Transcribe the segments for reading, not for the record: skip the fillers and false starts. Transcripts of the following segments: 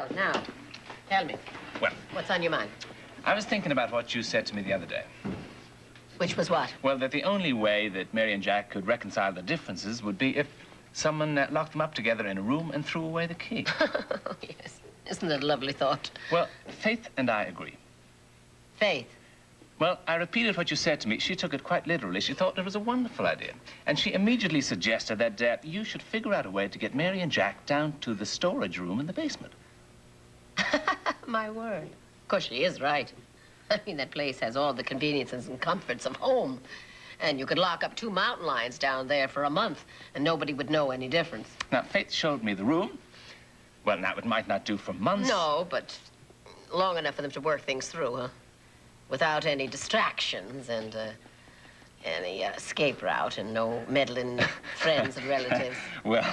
Well, now, tell me. Well, what's on your mind? I was thinking about what you said to me the other day. Which was what? Well, that the only way that Mary and Jack could reconcile their differences would be if someone locked them up together in a room and threw away the key. Yes. Isn't it a lovely thought? Well, Faith and I agree. Faith? Well, I repeated what you said to me. She took it quite literally. She thought it was a wonderful idea. And she immediately suggested that you should figure out a way to get Mary and Jack down to the storage room in the basement. My word. Of course, she is right. I mean, that place has all the conveniences and comforts of home. And you could lock up 2 mountain lions down there for a month, and nobody would know any difference. Now, Faith showed me the room. Well, now, it might not do for months. No, but long enough for them to work things through, huh? Without any distractions and any escape route and no meddling friends and relatives. Well,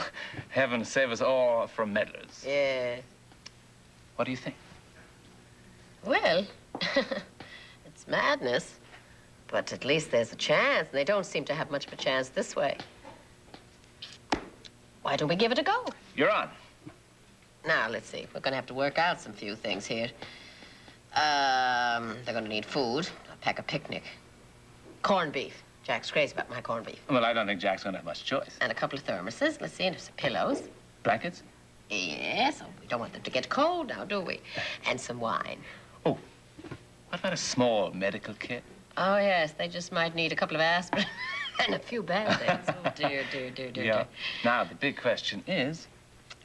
heaven save us all from meddlers. Yeah. What do you think? Well, it's madness, but at least there's a chance, and they don't seem to have much of a chance this way. Why don't we give it a go? You're on. Now, let's see. We're going to have to work out some few things here. They're going to need food, a pack of picnic, corned beef. Jack's crazy about my corned beef. Well, I don't think Jack's going to have much choice. And a couple of thermoses. Let's see, and some pillows. Blankets? Yes. Oh, we don't want them to get cold now, do we? And some wine. Oh, what about a small medical kit? Oh, yes. They just might need a couple of aspirin and a few Band-Aids. Oh, dear, dear, dear, dear, Yeah. dear. Now, the big question is,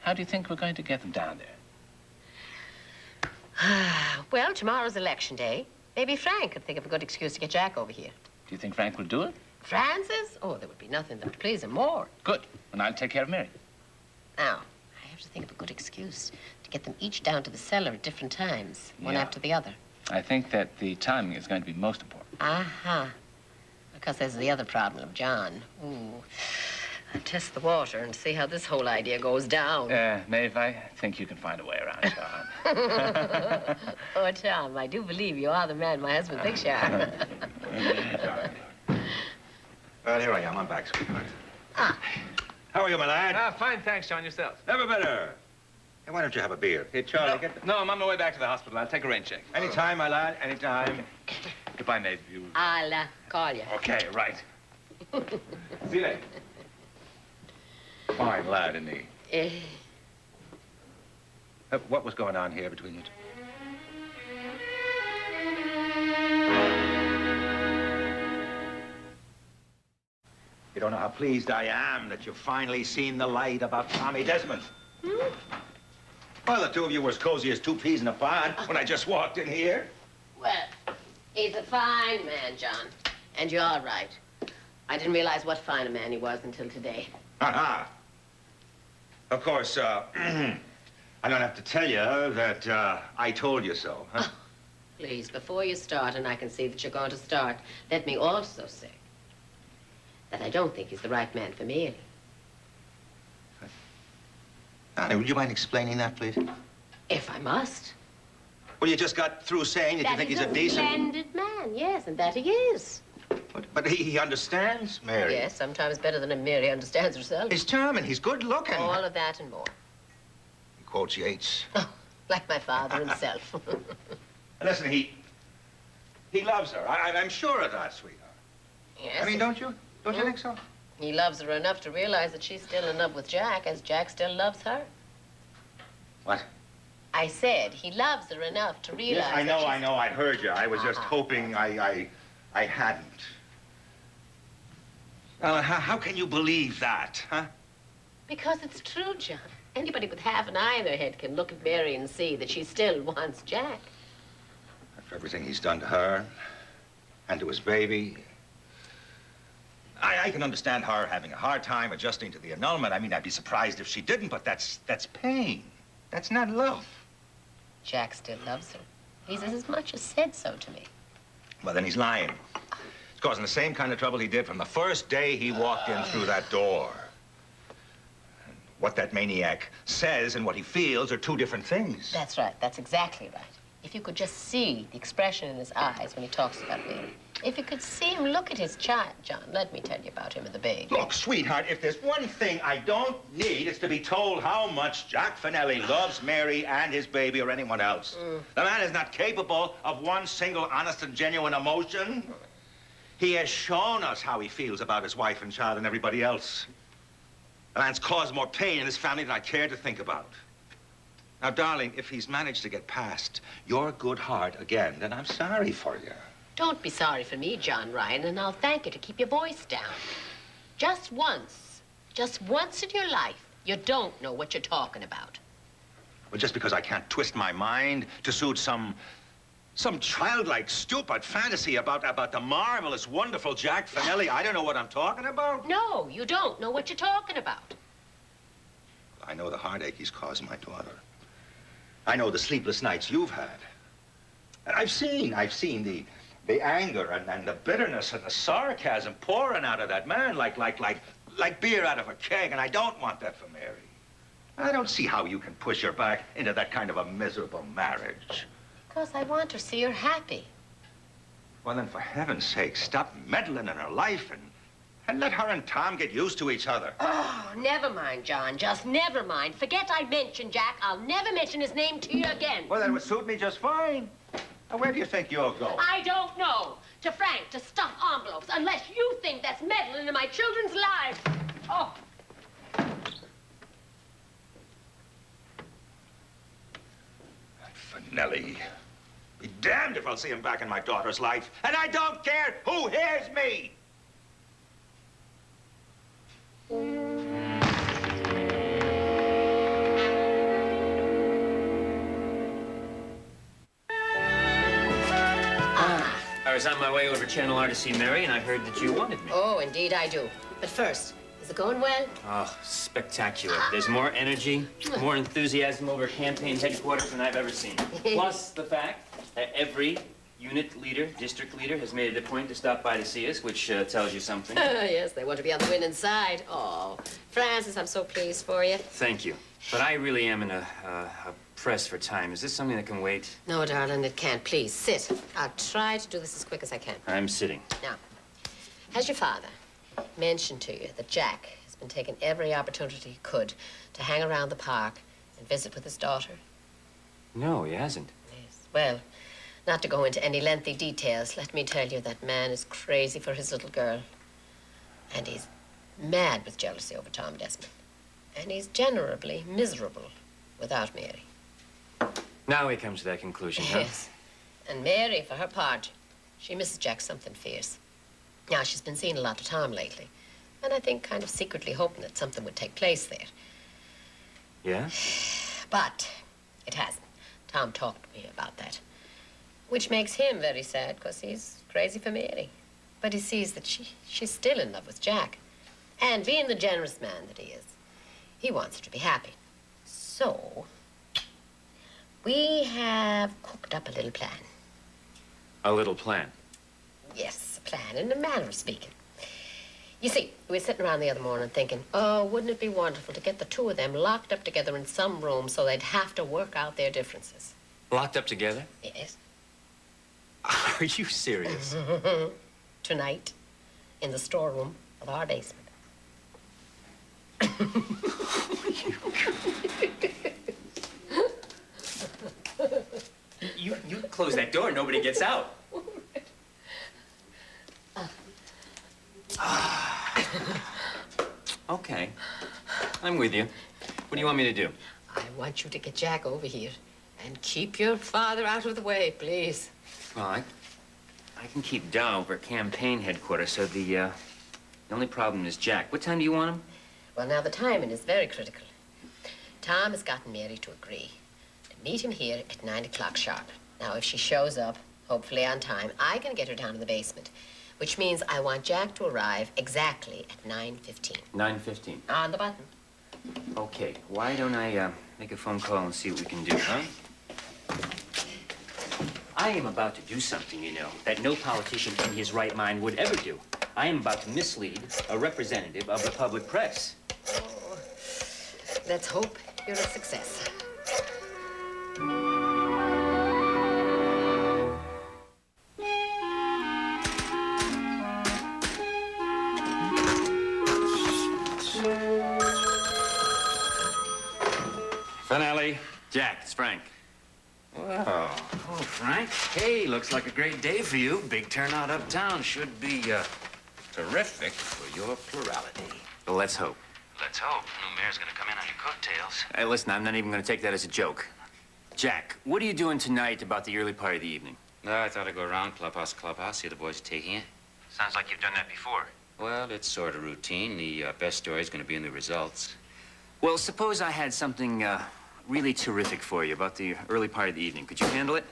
how do you think we're going to get them down there? Well, tomorrow's election day. Maybe Frank could think of a good excuse to get Jack over here. Do you think Frank will do it? Francis? Oh, there would be nothing that would please him more. Good. And I'll take care of Mary. Now, I have to think of a good excuse to get them each down to the cellar at different times, one Yeah. after the other. I think that the timing is going to be most important. Uh-huh. Because there's the other problem of John. Ooh. I'll test the water and see how this whole idea goes down. Maeve, I think you can find a way around John. Oh, Tom, I do believe you are the man my husband thinks you are. Well, here I am. I'm back, sweetheart. Ah. How are you, my lad? Fine, thanks, John. Yourself? Never better. Hey, why don't you have a beer? Hey, Charlie, get the... No, I'm on my way back to the hospital. I'll take a rain check. Anytime, my lad, anytime. Goodbye, Maeve. You... I'll call you. Okay, right. See you later. Fine lad, isn't he? Eh. What was going on here between you two? You don't know how pleased I am that you've finally seen the light about Tommy Desmond. Well, the two of you were as cozy as 2 peas in a pod when I just walked in here. Well, he's a fine man, John. And you're all right. I didn't realize what fine a man he was until today. Ha-ha. Of course, I don't have to tell you that I told you so, huh? Oh, please, before you start, and I can see that you're going to start, let me also say that I don't think he's the right man for me. Annie, would you mind explaining that, please? If I must. Well, you just got through saying that you think he's a decent... splendid man, yes, and that he is. But he understands Mary. Yes, sometimes better than Mary understands herself. He's charming. He's good looking. All of that and more. He quotes Yeats. Oh, like my father himself. Listen, he loves her. I'm sure of that, sweetheart. Yes. I mean, don't you? Don't you think so? He loves her enough to realize that she's still in love with Jack, as Jack still loves her. What? I said he loves her enough to realize Yes, I know. I heard you. I was just hoping I hadn't. How can you believe that, huh? Because it's true, John. Anybody with half an eye in their head can look at Mary and see that she still wants Jack. After everything he's done to her and to his baby, I can understand her having a hard time adjusting to the annulment. I mean, I'd be surprised if she didn't, but that's pain. That's not love. Jack still loves her. He's as much as said so to me. Well, then he's lying. He's causing the same kind of trouble he did from the first day he walked in through that door. And what that maniac says and what he feels are 2 different things. That's right. That's exactly right. If you could just see the expression in his eyes when he talks about Mary. If you could see him look at his child, John, let me tell you about him and the baby. Look, sweetheart, if there's one thing I don't need, it's to be told how much Jack Finelli loves Mary and his baby or anyone else. The man is not capable of one single honest and genuine emotion. He has shown us how he feels about his wife and child and everybody else. The man's caused more pain in his family than I care to think about. Now, darling, if he's managed to get past your good heart again, then I'm sorry for you. Don't be sorry for me, John Ryan, and I'll thank you to keep your voice down. Just once in your life, you don't know what you're talking about. Well, just because I can't twist my mind to suit some childlike, stupid fantasy about the marvelous, wonderful Jack Finelli, I don't know what I'm talking about. No, you don't know what you're talking about. I know the heartache he's caused my daughter. I know the sleepless nights you've had. And I've seen the anger and the bitterness and the sarcasm pouring out of that man like beer out of a keg, and I don't want that for Mary. I don't see how you can push her back into that kind of a miserable marriage. Because I want to see her happy. Well, then, for heaven's sake, stop meddling in her life and let her and Tom get used to each other. Oh, never mind, John. Just never mind. Forget I mentioned Jack. I'll never mention his name to you again. Well, that would suit me just fine. Now, where do you think you'll go? I don't know. To Frank, to stuff envelopes, unless you think that's meddling in my children's lives. Oh. That Finelli. Be damned if I'll see him back in my daughter's life. And I don't care who hears me. I was on my way over Channel R to see Mary, and I heard that you wanted me. Oh, indeed I do. But first, is it going well? Oh, spectacular. There's more energy, more enthusiasm over campaign headquarters than I've ever seen. Plus the fact that every unit leader, district leader, has made it a point to stop by to see us, which tells you something. Yes, they want to be on the winning side. Oh, Francis, I'm so pleased for you. Thank you. But I really am in a press for time. Is this something that can wait? No, darling, it can't. Please, sit. I'll try to do this as quick as I can. I'm sitting. Now, has your father mentioned to you that Jack has been taking every opportunity he could to hang around the park and visit with his daughter? No, he hasn't. Yes. Well, not to go into any lengthy details, let me tell you that man is crazy for his little girl. And he's mad with jealousy over Tom Desmond. And he's generally miserable without Mary. Now he comes to that conclusion, huh? Yes. And Mary, for her part, she misses Jack something fierce. Now, she's been seeing a lot of Tom lately. And I think kind of secretly hoping that something would take place there. Yeah? But it hasn't. Tom talked to me about that. Which makes him very sad, because he's crazy for Mary. But he sees that she's still in love with Jack. And being the generous man that he is, he wants her to be happy. So, we have cooked up a little plan. A little plan. Yes, a plan in a manner of speaking. You see, we were sitting around the other morning thinking, oh, wouldn't it be wonderful to get the two of them locked up together in some room so they'd have to work out their differences? Locked up together? Yes. Are you serious? Tonight, in the storeroom of our basement. You close that door, nobody gets out. Okay. I'm with you. What do you want me to do? I want you to get Jack over here and keep your father out of the way, please. Well, I can keep Dow over campaign headquarters, so the only problem is Jack. What time do you want him? Well, now, the timing is very critical. Tom has gotten Mary to agree to meet him here at 9 o'clock sharp. Now, if she shows up, hopefully on time, I can get her down in the basement, which means I want Jack to arrive exactly at 9:15. 9:15. On the button. Okay. Why don't I make a phone call and see what we can do, huh? I am about to do something, you know, that no politician in his right mind would ever do. I am about to mislead a representative of the public press. Oh, let's hope you're a success. Frank. Well, oh, Frank. Hey, looks like a great day for you. Big turnout uptown. Should be, terrific for your plurality. Well, let's hope. Let's hope. New mayor's gonna come in on your coattails. Hey, listen, I'm not even going to take that as a joke. Jack, what are you doing tonight about the early part of the evening? I thought I'd go around clubhouse, see the boys are taking it. Sounds like you've done that before. Well, it's sort of routine. The best story's gonna be in the results. Well, suppose I had something really terrific for you about the early part of the evening. Could you handle it?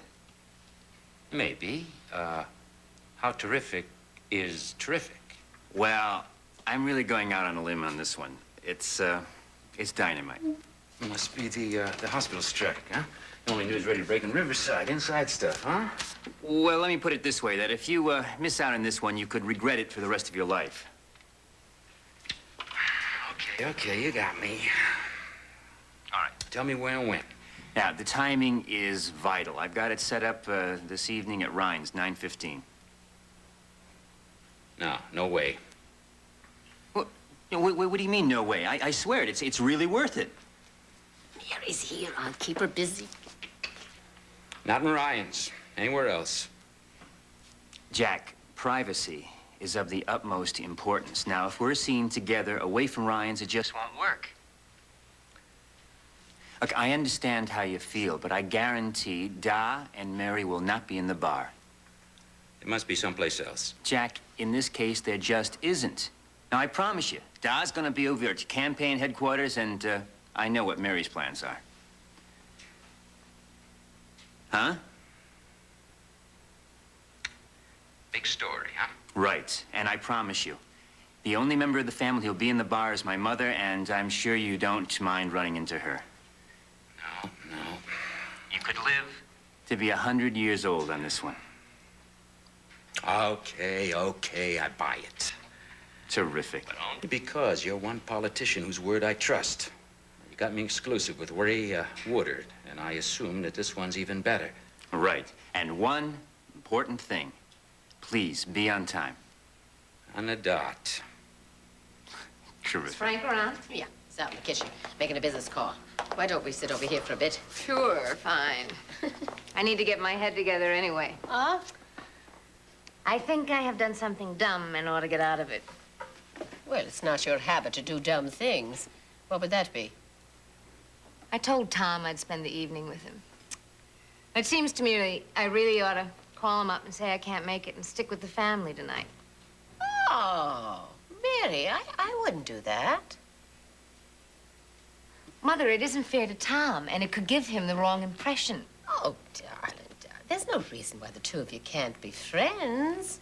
Maybe. How terrific is terrific? Well, I'm really going out on a limb on this one. It's dynamite. Must be the hospital strike, huh? The only news ready to break in Riverside. Inside stuff, huh? Well, let me put it this way, that if you miss out on this one, you could regret it for the rest of your life. Okay, you got me. All right, tell me where and when. Now, the timing is vital. I've got it set up this evening at Rhines, 9:15. No way. What do you mean, no way? I swear it. It's really worth it. Mary's here. I'll keep her busy. Not in Ryan's. Anywhere else. Jack, privacy is of the utmost importance. Now, if we're seen together away from Ryan's, it just won't work. Look, I understand how you feel, but I guarantee Da and Mary will not be in the bar. It must be someplace else. Jack, in this case, there just isn't. Now, I promise you, Da's gonna be over at your campaign headquarters, and I know what Mary's plans are. Huh? Big story, huh? Right, and I promise you, the only member of the family who'll be in the bar is my mother, and I'm sure you don't mind running into her. No. You could live to be 100 years old on this one. Okay, I buy it. Terrific. But only because you're one politician whose word I trust. You got me exclusive with Ray Woodard, and I assume that this one's even better. Right, and one important thing. Please, be on time. On the dot. Terrific. Is Frank around? Yeah, he's out in the kitchen, making a business call. Why don't we sit over here for a bit? Sure, fine. I need to get my head together anyway. Huh? I think I have done something dumb and ought to get out of it. Well, it's not your habit to do dumb things. What would that be? I told Tom I'd spend the evening with him. It seems to me I really ought to call him up and say I can't make it and stick with the family tonight. Oh, Mary, I wouldn't do that. Mother, it isn't fair to Tom, and it could give him the wrong impression. Oh, darling. There's no reason why the two of you can't be friends.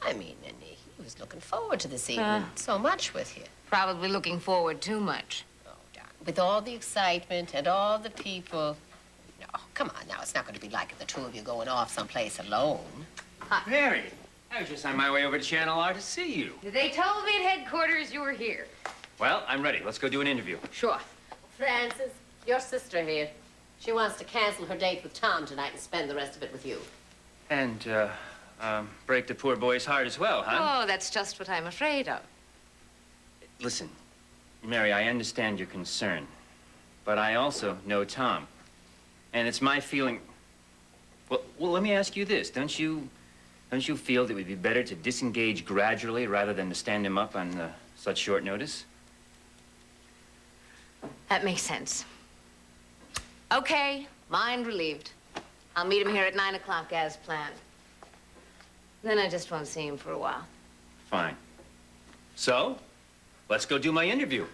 I mean, and he was looking forward to this evening so much with you. Probably looking forward too much. Oh, darling. With all the excitement and all the people. No, come on now. It's not going to be like the two of you going off someplace alone. Mary, I was just on my way over to Channel R to see you. They told me at headquarters you were here. Well, I'm ready. Let's go do an interview. Sure. Francis, your sister here. She wants to cancel her date with Tom tonight and spend the rest of it with you. And, break the poor boy's heart as well, huh? Oh, that's just what I'm afraid of. Listen, Mary, I understand your concern, but I also know Tom. And it's my feeling... Well, let me ask you this. Don't you feel that it would be better to disengage gradually rather than to stand him up on such short notice? That makes sense. Okay, mind relieved. I'll meet him here at 9 o'clock as planned. Then I just won't see him for a while. Fine. So, let's go do my interview.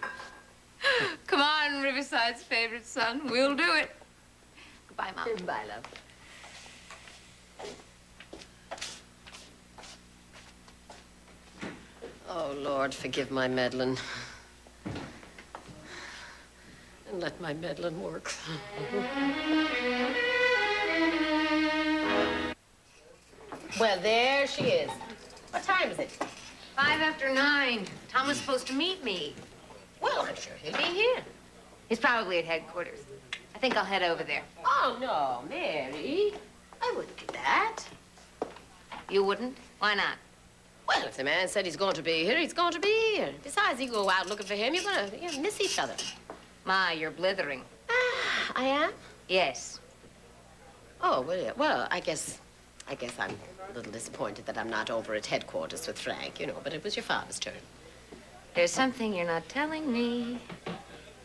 Come on, Riverside's favorite son. We'll do it. Goodbye, Mom. Goodbye, love. Oh, Lord, forgive my meddling. And let my meddling work. Well, there she is. What time is it? 5 after 9. Tom was supposed to meet me. Well, I'm sure he'll be here. He's probably at headquarters. I think I'll head over there. Oh, no, Mary. I wouldn't do that. You wouldn't? Why not? Well, if the man said he's going to be here, he's going to be here. Besides, you go out looking for him, you're gonna miss each other. Ma, you're blithering. I am? Yes. Oh, well, yeah. Well, I guess I'm a little disappointed that I'm not over at headquarters with Frank, you know, but it was your father's turn. There's something you're not telling me.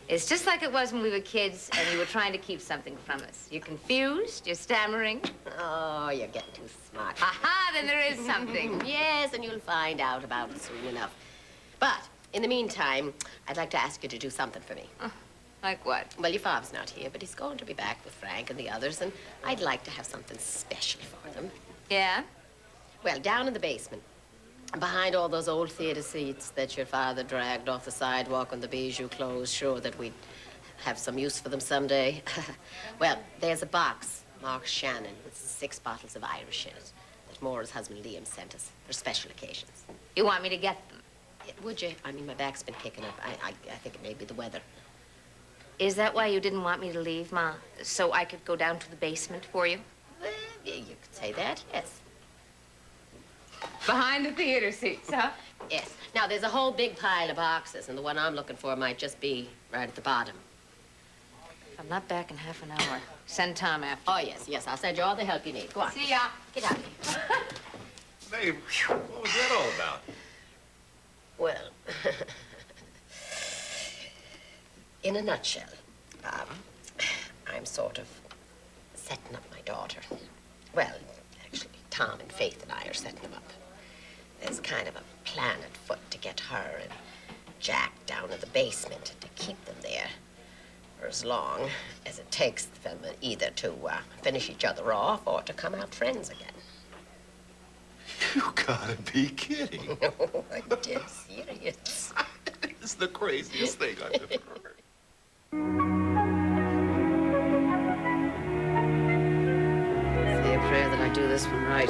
It's just like it was when we were kids and you were trying to keep something from us. You're confused, you're stammering. Oh, you're getting too smart. Aha, then there is something. Yes, and you'll find out about it soon enough. But in the meantime, I'd like to ask you to do something for me. Like what? Well, your father's not here, but he's going to be back with Frank and the others, and I'd like to have something special for them. Yeah? Well, down in the basement, behind all those old theater seats that your father dragged off the sidewalk when the Bijou closed, sure that we'd have some use for them someday. Well, there's a box marked Shannon with 6 bottles of Irish in it that Maura's husband Liam sent us for special occasions. You want me to get them? Would you? I mean, my back's been kicking up. I think it may be the weather. Is that why you didn't want me to leave, Ma? So I could go down to the basement for you? Well, yeah, you could say that, yes. Behind the theater seats, huh? Yes. Now, there's a whole big pile of boxes, and the one I'm looking for might just be right at the bottom. I'm not back in half an hour. Send Tom after. Oh, yes, I'll send you all the help you need. Go on. See ya. Get out of here. Babe, what was that all about? Well, in a nutshell, I'm sort of setting up my daughter. Well, actually, Tom and Faith and I are setting them up. There's kind of a plan afoot to get her and Jack down in the basement and to keep them there for as long as it takes them either to finish each other off or to come out friends again. You gotta be kidding. No, I'm dead serious. It's the craziest thing I've ever heard. Say a prayer that I do this one right.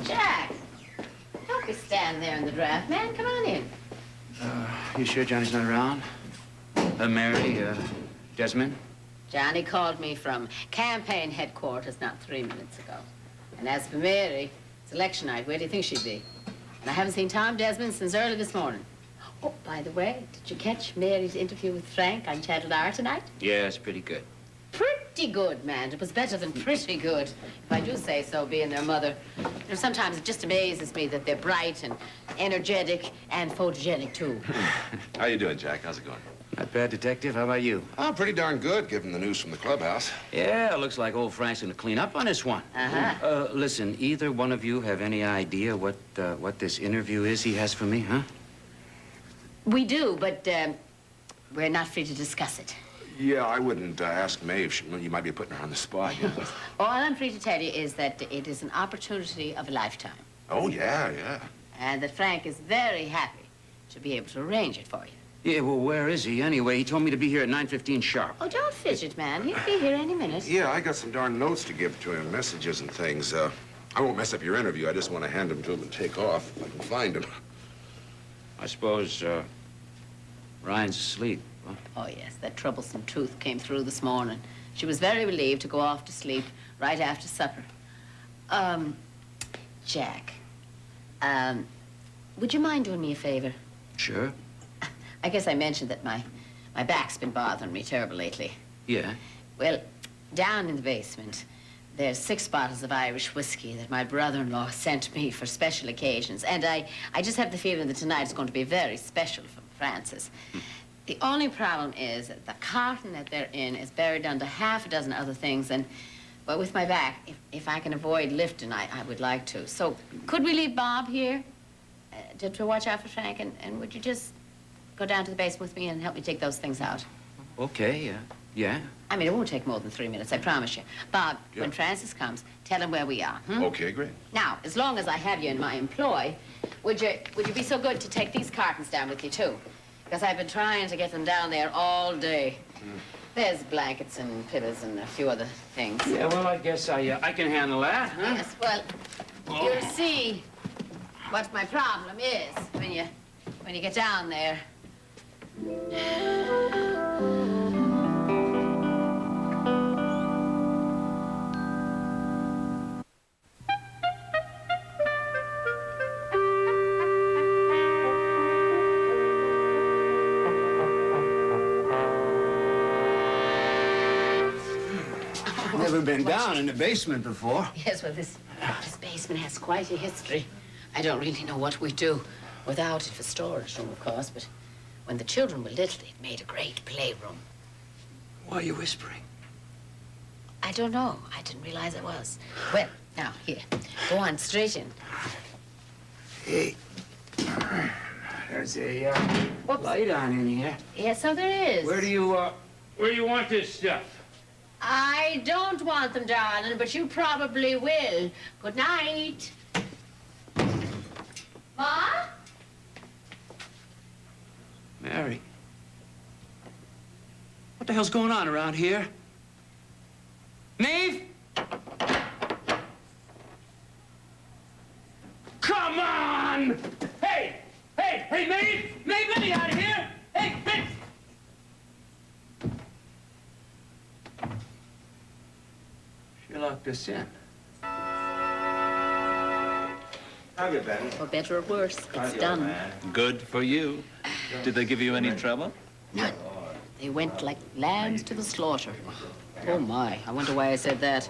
Jack! Don't be standing there in the draft, man. Come on in. You sure Johnny's not around? Mary, Desmond? Johnny called me from campaign headquarters not 3 minutes ago. And as for Mary, it's election night. Where do you think she'd be? And I haven't seen Tom Desmond since early this morning. Oh, by the way, did you catch Mary's interview with Frank on Channel R tonight? Yeah, it's pretty good. Pretty good, man. It was better than pretty good, if I do say so, being their mother. You know, sometimes it just amazes me that they're bright and energetic and photogenic, too. How you doing, Jack? How's it going? Not bad, Detective. How about you? Oh, pretty darn good, given the news from the clubhouse. Yeah, looks like old Frank's gonna clean up on this one. Uh-huh. Listen, either one of you have any idea what this interview is he has for me, huh? We do, but we're not free to discuss it. Yeah, I wouldn't ask Maeve. You might be putting her on the spot. Yeah. All I'm free to tell you is that it is an opportunity of a lifetime. Oh, yeah. And that Frank is very happy to be able to arrange it for you. Yeah, well, where is he anyway? He told me to be here at 9:15 sharp. Oh, don't fidget, man. He'll be here any minute. Yeah, I got some darn notes to give to him, messages and things. I won't mess up your interview. I just want to hand them to him and take off if I can find him. I suppose, Ryan's asleep, huh? Oh, yes, that troublesome tooth came through this morning. She was very relieved to go off to sleep right after supper. Jack, would you mind doing me a favor? Sure. I guess I mentioned that my back's been bothering me terrible lately. Yeah. Well, down in the basement, there's 6 bottles of Irish whiskey that my brother-in-law sent me for special occasions. And I just have the feeling that tonight's going to be very special for Francis. The only problem is that the carton that they're in is buried under half a dozen other things. And, well, with my back, if I can avoid lifting, I would like to. So could we leave Bob here to watch out for Frank? And would you just go down to the basement with me and help me take those things out? Okay, yeah. I mean, it won't take more than 3 minutes, I promise you. Bob, Yeah. when Francis comes, tell him where we are. Okay, great. Now, as long as I have you in my employ, would you be so good to take these cartons down with you, too? Because I've been trying to get them down there all day. There's blankets and pillows and a few other things. Yeah, well, I guess I can handle that, huh? Yes, well, you'll see what my problem is when you get down there. never been down in the basement before. Yes, well, this basement has quite a history. I don't really know what we do without it for storage room, of course, but when the children were little, it made a great playroom. Why are you whispering? I don't know. I didn't realize I was. Well, now, here. Go on, straight in. Hey, there's a light on in here. Yes, so there is. Where do you want this stuff? I don't want them, darling, but you probably will. Good night. Ma? Mary. What the hell's going on around here? Maeve? Come on! Hey! Hey! Hey, Maeve! Maeve, let me out of here! Hey, hey! She locked us in. How you been? For better or worse, it's done. Good for you. Did they give you any trouble? None. They went like lambs to the slaughter. Oh, my. I wonder why I said that.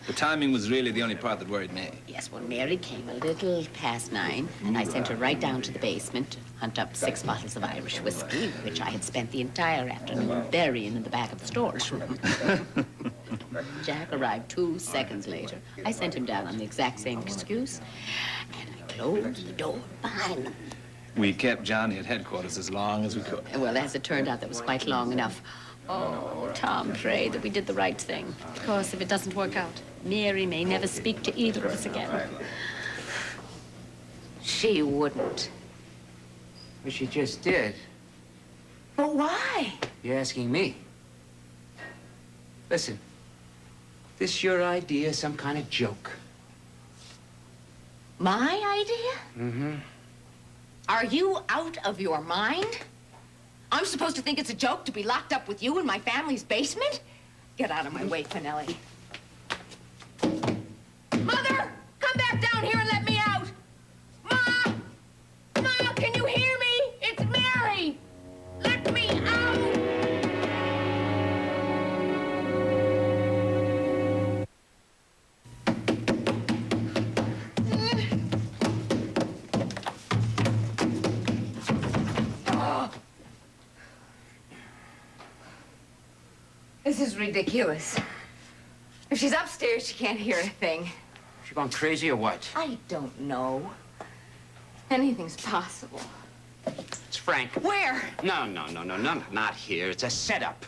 The timing was really the only part that worried me. Yes, well, Mary came a little past 9, and I sent her right down to the basement to hunt up 6 bottles of Irish whiskey, which I had spent the entire afternoon burying in the back of the storage room. Jack arrived 2 seconds later. I sent him down on the exact same excuse, and I closed the door behind them. We kept Johnny at headquarters as long as we could. Well, as it turned out, that was quite long enough. Oh, Tom prayed that we did the right thing. Of course, if it doesn't work out, Mary may never speak to either of us again. She wouldn't. Well, she just did. But why? You're asking me. Listen, this your idea, some kind of joke? My idea? Mm-hmm. Are you out of your mind? I'm supposed to think it's a joke to be locked up with you in my family's basement? Get out of my way, Finelli. Mother! Come back down here and let me out! Ma! Ma, can you hear me? It's Mary! Let me out! This is ridiculous. If she's upstairs, she can't hear a thing. She gone crazy or what? I don't know. Anything's possible. It's Frank. Where? No, not here. It's a setup.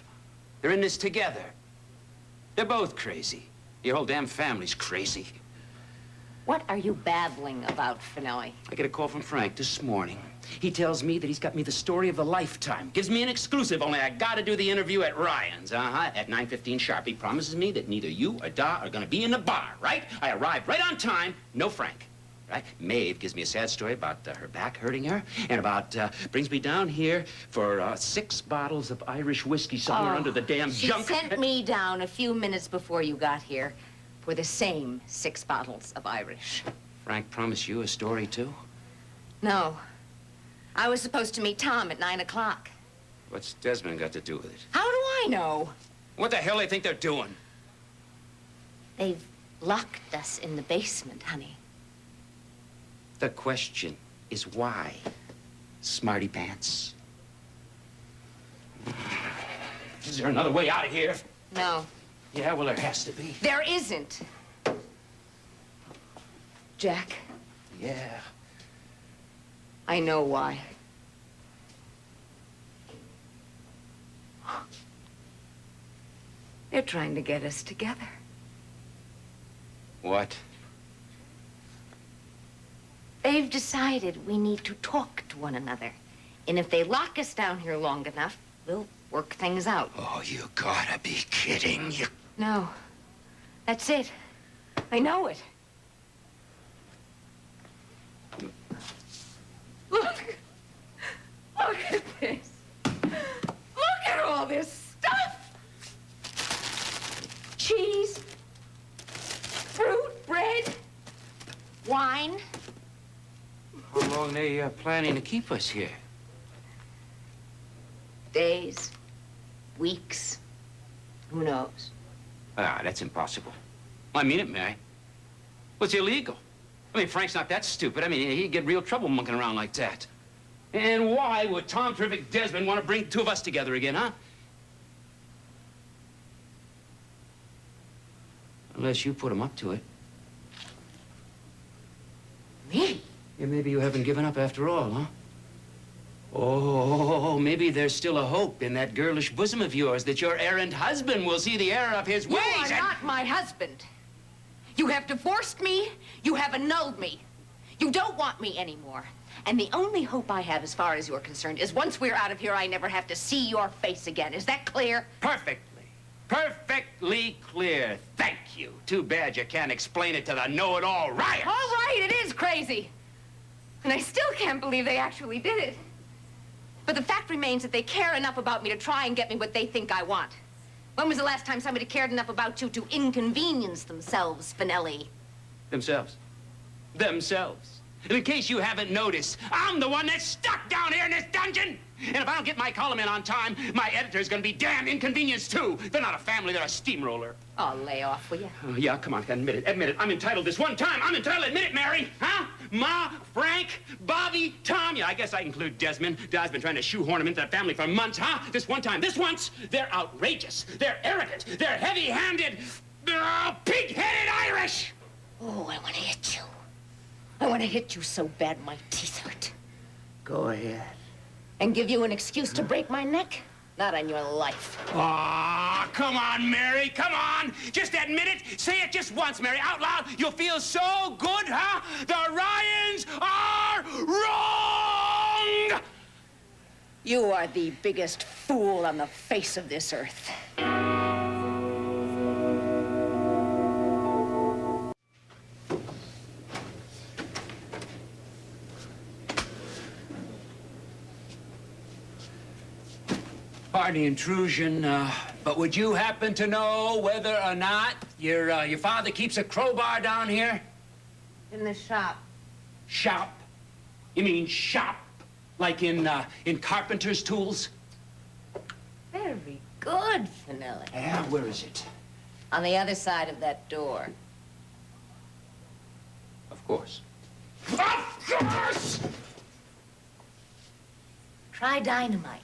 They're in this together. They're both crazy. Your whole damn family's crazy. What are you babbling about, Finelli? I get a call from Frank this morning. He tells me that he's got me the story of a lifetime. Gives me an exclusive, only I gotta do the interview at Ryan's, at 9:15 sharp. He promises me that neither you or Da are gonna be in the bar, right? I arrived right on time, no Frank, right? Maeve gives me a sad story about her back hurting her, and about, brings me down here for 6 bottles of Irish whiskey somewhere under the damn junk. She sent me down a few minutes before you got here for the same 6 bottles of Irish. Frank promised you a story, too? No. I was supposed to meet Tom at 9 o'clock. What's Desmond got to do with it? How do I know? What the hell do they think they're doing? They've locked us in the basement, honey. The question is why, smarty pants? Is there another way out of here? No. Yeah, well, there has to be. There isn't. Jack, Yeah. I know why. They're trying to get us together. What? They've decided we need to talk to one another. And if they lock us down here long enough, we'll work things out. Oh, you gotta be kidding. You... No. That's it. I know it. Look. Look at this. Look at all this stuff. Cheese, fruit, bread, wine. How long they planning to keep us here? Days, weeks, who knows? Ah, that's impossible. I mean it, Mary. Well, it's illegal. I mean, Frank's not that stupid. I mean, he'd get real trouble monkeying around like that. And why would Tom Terrific Desmond want to bring the two of us together again, huh? Unless you put him up to it. Me? Yeah, maybe you haven't given up after all, huh? Oh, maybe there's still a hope in that girlish bosom of yours that your errant husband will see the error of his ways. You are not my husband. You have divorced me. You have annulled me. You don't want me anymore. And the only hope I have, as far as you're concerned, is once we're out of here, I never have to see your face again. Is that clear? Perfectly. Perfectly clear. Thank you. Too bad you can't explain it to the know-it-all Ryans. All right, it is crazy. And I still can't believe they actually did it. But the fact remains that they care enough about me to try and get me what they think I want. When was the last time somebody cared enough about you to inconvenience themselves, Finelli? Themselves. Themselves. And in case you haven't noticed, I'm the one that's stuck down here in this dungeon. And if I don't get my column in on time, my editor's gonna be damn inconvenienced too. They're not a family, they're a steamroller. Oh, lay off, will you? Oh, yeah, come on, admit it, admit it. I'm entitled this one time. I'm entitled, admit it, Mary. Huh? Ma, Frank, Bobby, Tom. Yeah, I guess I include Desmond. Dad's been trying to shoehorn him into the family for months, huh? This one time, this once, they're outrageous. They're arrogant. They're heavy-handed. They're all pig-headed Irish. Oh, I want to hit you. I want to hit you so bad my teeth hurt. Go ahead. And give you an excuse to break my neck? Not on your life. Aw, come on, Mary, come on. Just admit it. Say it just once, Mary, out loud. You'll feel so good, huh? The Ryans are wrong! You are the biggest fool on the face of this earth. Pardon the intrusion, but would you happen to know whether or not your father keeps a crowbar down here? In the shop. Shop? You mean shop? Like in carpenter's tools? Very good, Finelli. Yeah, where is it? On the other side of that door. Of course. Of course! Try dynamite.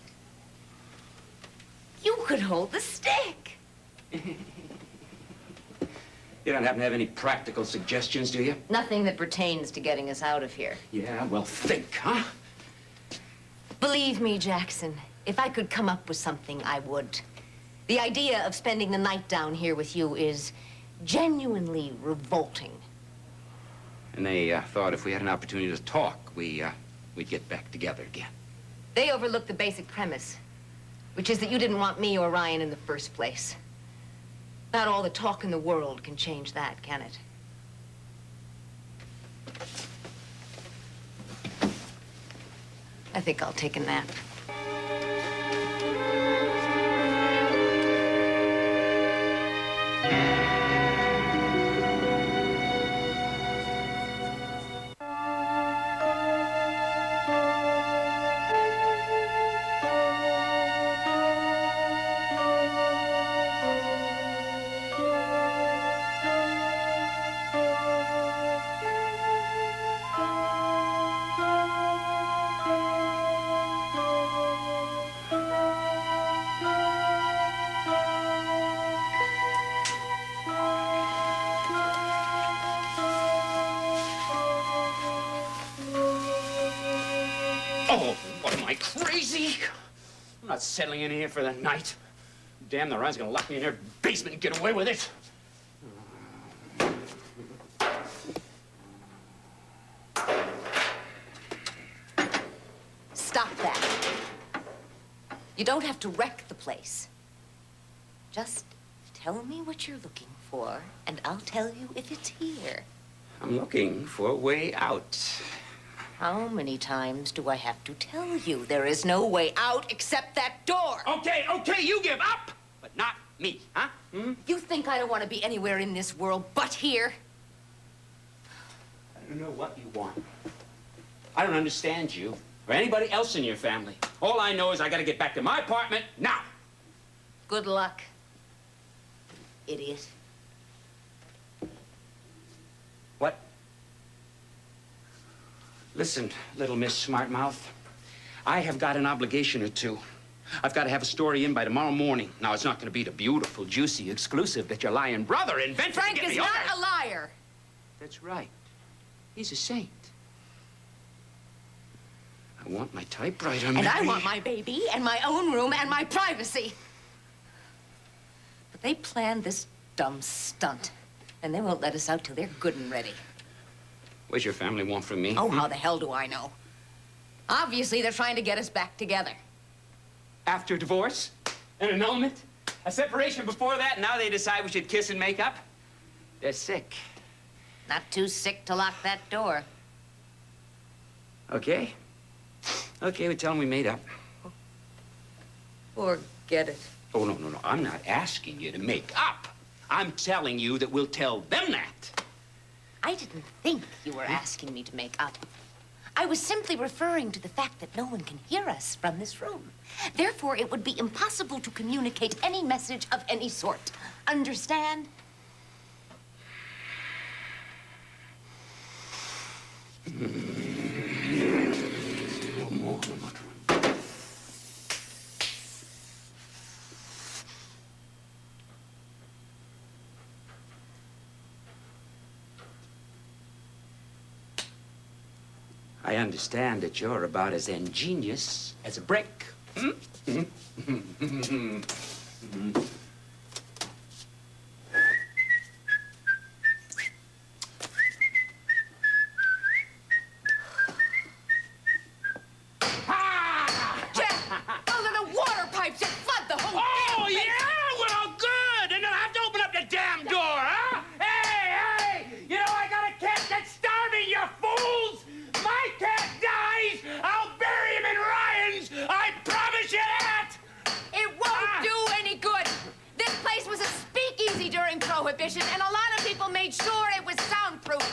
You could hold the stick. You don't happen to have any practical suggestions, do you? Nothing that pertains to getting us out of here. Yeah, well, think, huh? Believe me, Jackson, if I could come up with something, I would. The idea of spending the night down here with you is genuinely revolting. And they thought if we had an opportunity to talk, we'd get back together again. They overlooked the basic premise, which is that you didn't want me or Ryan in the first place. Not all the talk in the world can change that, can it? I think I'll take a nap. Oh, what am I, crazy? I'm not settling in here for the night. Damn, the Ryan's gonna lock me in their basement and get away with it. Stop that. You don't have to wreck the place. Just tell me what you're looking for, and I'll tell you if it's here. I'm looking for a way out. How many times do I have to tell you there is no way out except that door? Okay, you give up, but not me, huh? Hmm? You think I don't want to be anywhere in this world but here? I don't know what you want. I don't understand you or anybody else in your family. All I know is I gotta get back to my apartment now. Good luck. idiot. What? Listen, little Miss Smartmouth. I have got an obligation or two. I've got to have a story in by tomorrow morning. Now, it's not going to be the beautiful, juicy exclusive that your lying brother invented. Frank is not a liar. That's right. He's a saint. I want my typewriter, And I Mary. want my baby and my own room and my privacy. But they planned this dumb stunt, and they won't let us out till they're good and ready. What's your family want from me? Oh, how the hell do I know? Obviously, they're trying to get us back together. After divorce? An annulment? A separation before that? Now they decide we should kiss and make up? They're sick. Not too sick to lock that door. Okay. Okay, we tell them we made up. Forget it. Oh, no, no, no. I'm not asking you to make up. I'm telling you that we'll tell them that. I didn't think you were asking me to make up. I was simply referring to the fact that no one can hear us from this room. Therefore, it would be impossible to communicate any message of any sort. Understand? I understand that you're about as ingenious as a brick. Jack, those are the water pipes that flood the whole Oh, damn yeah? basement. Well, good. And they'll have to open up the damn door, huh? Hey, you know, I got a cat that's starving, you fools! My cat dies, I'll bury him in Ryan's! I promise you that! It won't do any good. This place was a speakeasy during Prohibition, and a lot of people made sure it was soundproof.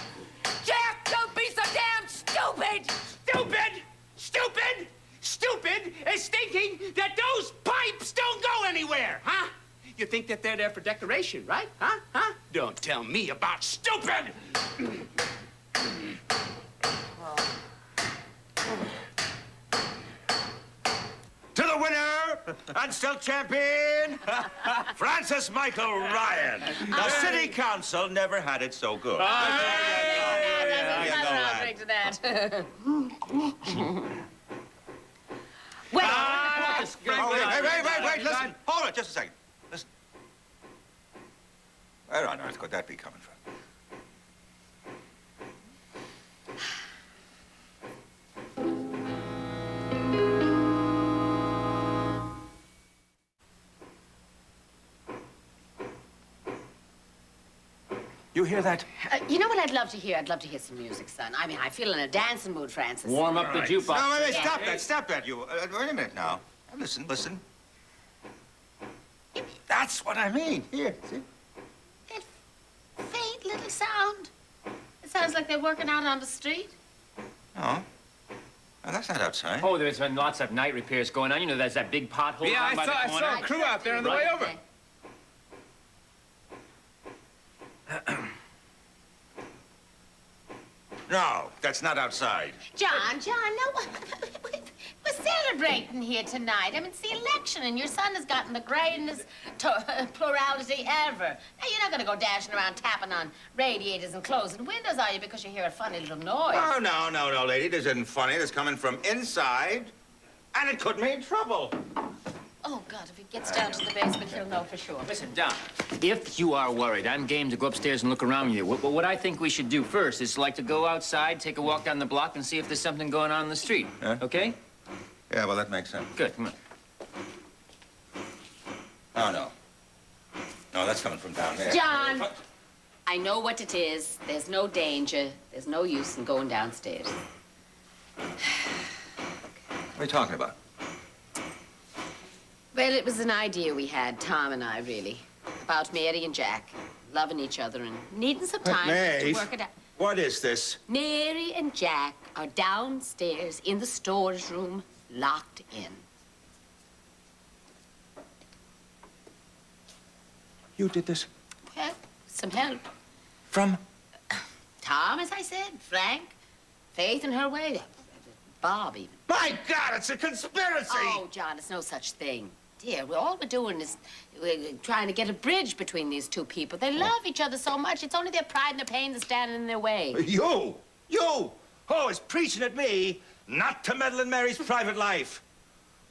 Jack, don't be so damn stupid! Stupid! Stupid! Stupid is thinking that those pipes don't go anywhere, huh? You think that they're there for decoration, right? Huh? Huh? Don't tell me about stupid! To the winner and still champion, Francis Michael Ryan. The city council never had it so good. Drink to that. Wait, Wait, listen. Hold it, just a second. Listen. Where on earth could that be coming from? You hear that? You know what I'd love to hear? I'd love to hear some music, son. I mean, I feel in a dancing mood, Francis. Warm up the jukebox. No, wait, stop that, you. Wait a minute now. Listen. That's what I mean. Here, see? That faint little sound. It sounds like they're working out on the street. No. No, that's not outside. Oh, there's been lots of night repairs going on. You know, there's that big pothole Yeah, down by the I corner. saw a crew out there on the way over. No, that's not outside. John, no, we're celebrating here tonight. I mean, it's the election, and your son has gotten the greatest plurality ever. Now, you're not going to go dashing around tapping on radiators and closing windows, are you, because you hear a funny little noise? Oh, no, lady. This isn't funny. It's coming from inside, and it could mean trouble. Oh, God, if he gets down to the basement, he'll know for sure. Listen, Don, if you are worried, I'm game to go upstairs and look around with you. What I think we should do first is like to go outside, take a walk down the block, and see if there's something going on in the street. Huh? Okay? Yeah, well, that makes sense. Good, come on. Oh, no. No, that's coming from down there. John! I know what it is. There's no danger. There's no use in going downstairs. What are you talking about? Well, it was an idea we had, Tom and I, really, about Mary and Jack loving each other and needing some time to Maeve, work it out. what is this? Mary and Jack are downstairs in the storage room, locked in. You did this? some help. From? Tom, as I said, Frank, Faith in her way, Bob even. My God, it's a conspiracy! Oh, John, it's no such thing. Dear, all we're doing is we're trying to get a bridge between these two people. They love each other so much. It's only their pride and their pain that's standing in their way. You! Always preaching at me not to meddle in Mary's private life.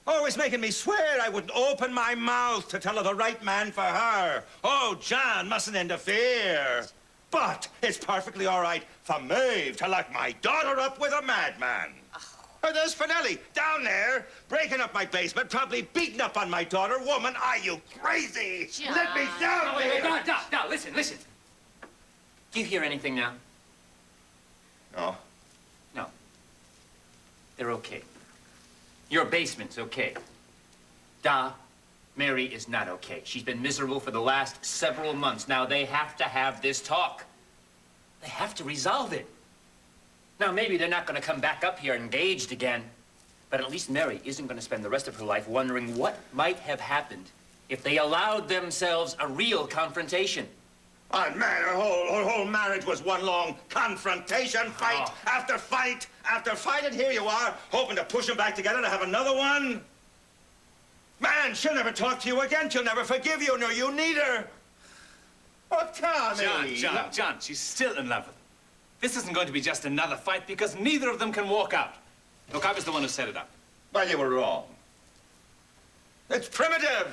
Always making me swear I wouldn't open my mouth to tell her the right man for her. Oh, John mustn't interfere. But it's perfectly all right for Maeve to lock my daughter up with a madman. Oh, there's Finelli down there, breaking up my basement, probably beating up on my daughter. Woman, are you crazy? John. Let me down Wait, there. Doc, listen. Do you hear anything now? No. No. They're okay. Your basement's okay. Da, Mary is not okay. She's been miserable for the last several months. Now they have to have this talk. They have to resolve it. Now, maybe they're not going to come back up here engaged again, but at least Mary isn't going to spend the rest of her life wondering what might have happened if they allowed themselves a real confrontation. Oh, man, her whole marriage was one long confrontation, fight after fight after fight, and here you are, hoping to push them back together to have another one. Man, she'll never talk to you again. She'll never forgive you, nor you neither. Oh, Tommy. John, she's still in love with him. This isn't going to be just another fight because neither of them can walk out. Look, I was the one who set it up. Well, you were wrong. It's primitive.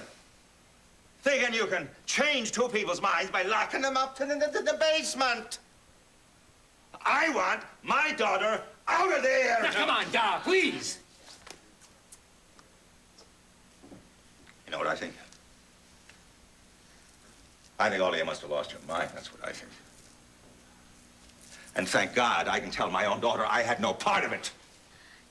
Thinking you can change two people's minds by locking them up in the basement. I want my daughter out of there. Now, come on, Da, please. You know what I think? I think all of you must have lost your mind. That's what I think. And thank God I can tell my own daughter I had no part of it.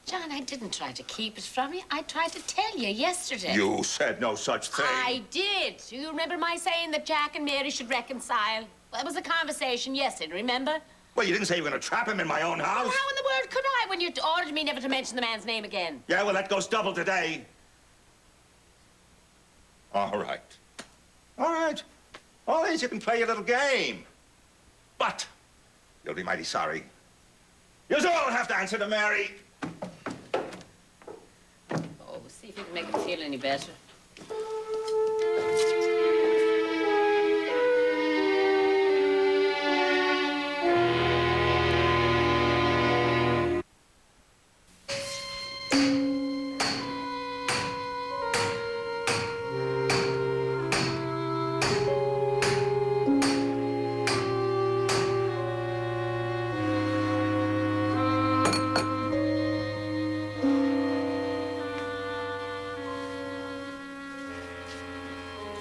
John, I didn't try to keep it from you. I tried to tell you yesterday. You said no such thing. I did. Do you remember my saying that Jack and Mary should reconcile? Well, that was a conversation yesterday, remember? Well, you didn't say you were going to trap him in my own house. Well, how in the world could I when you ordered me never to mention the man's name again? Yeah, well, that goes double today. All right. All right. All these you can play your little game. But you'll be mighty sorry. You'll all have to answer to Mary. Oh, see if you can make him feel any better.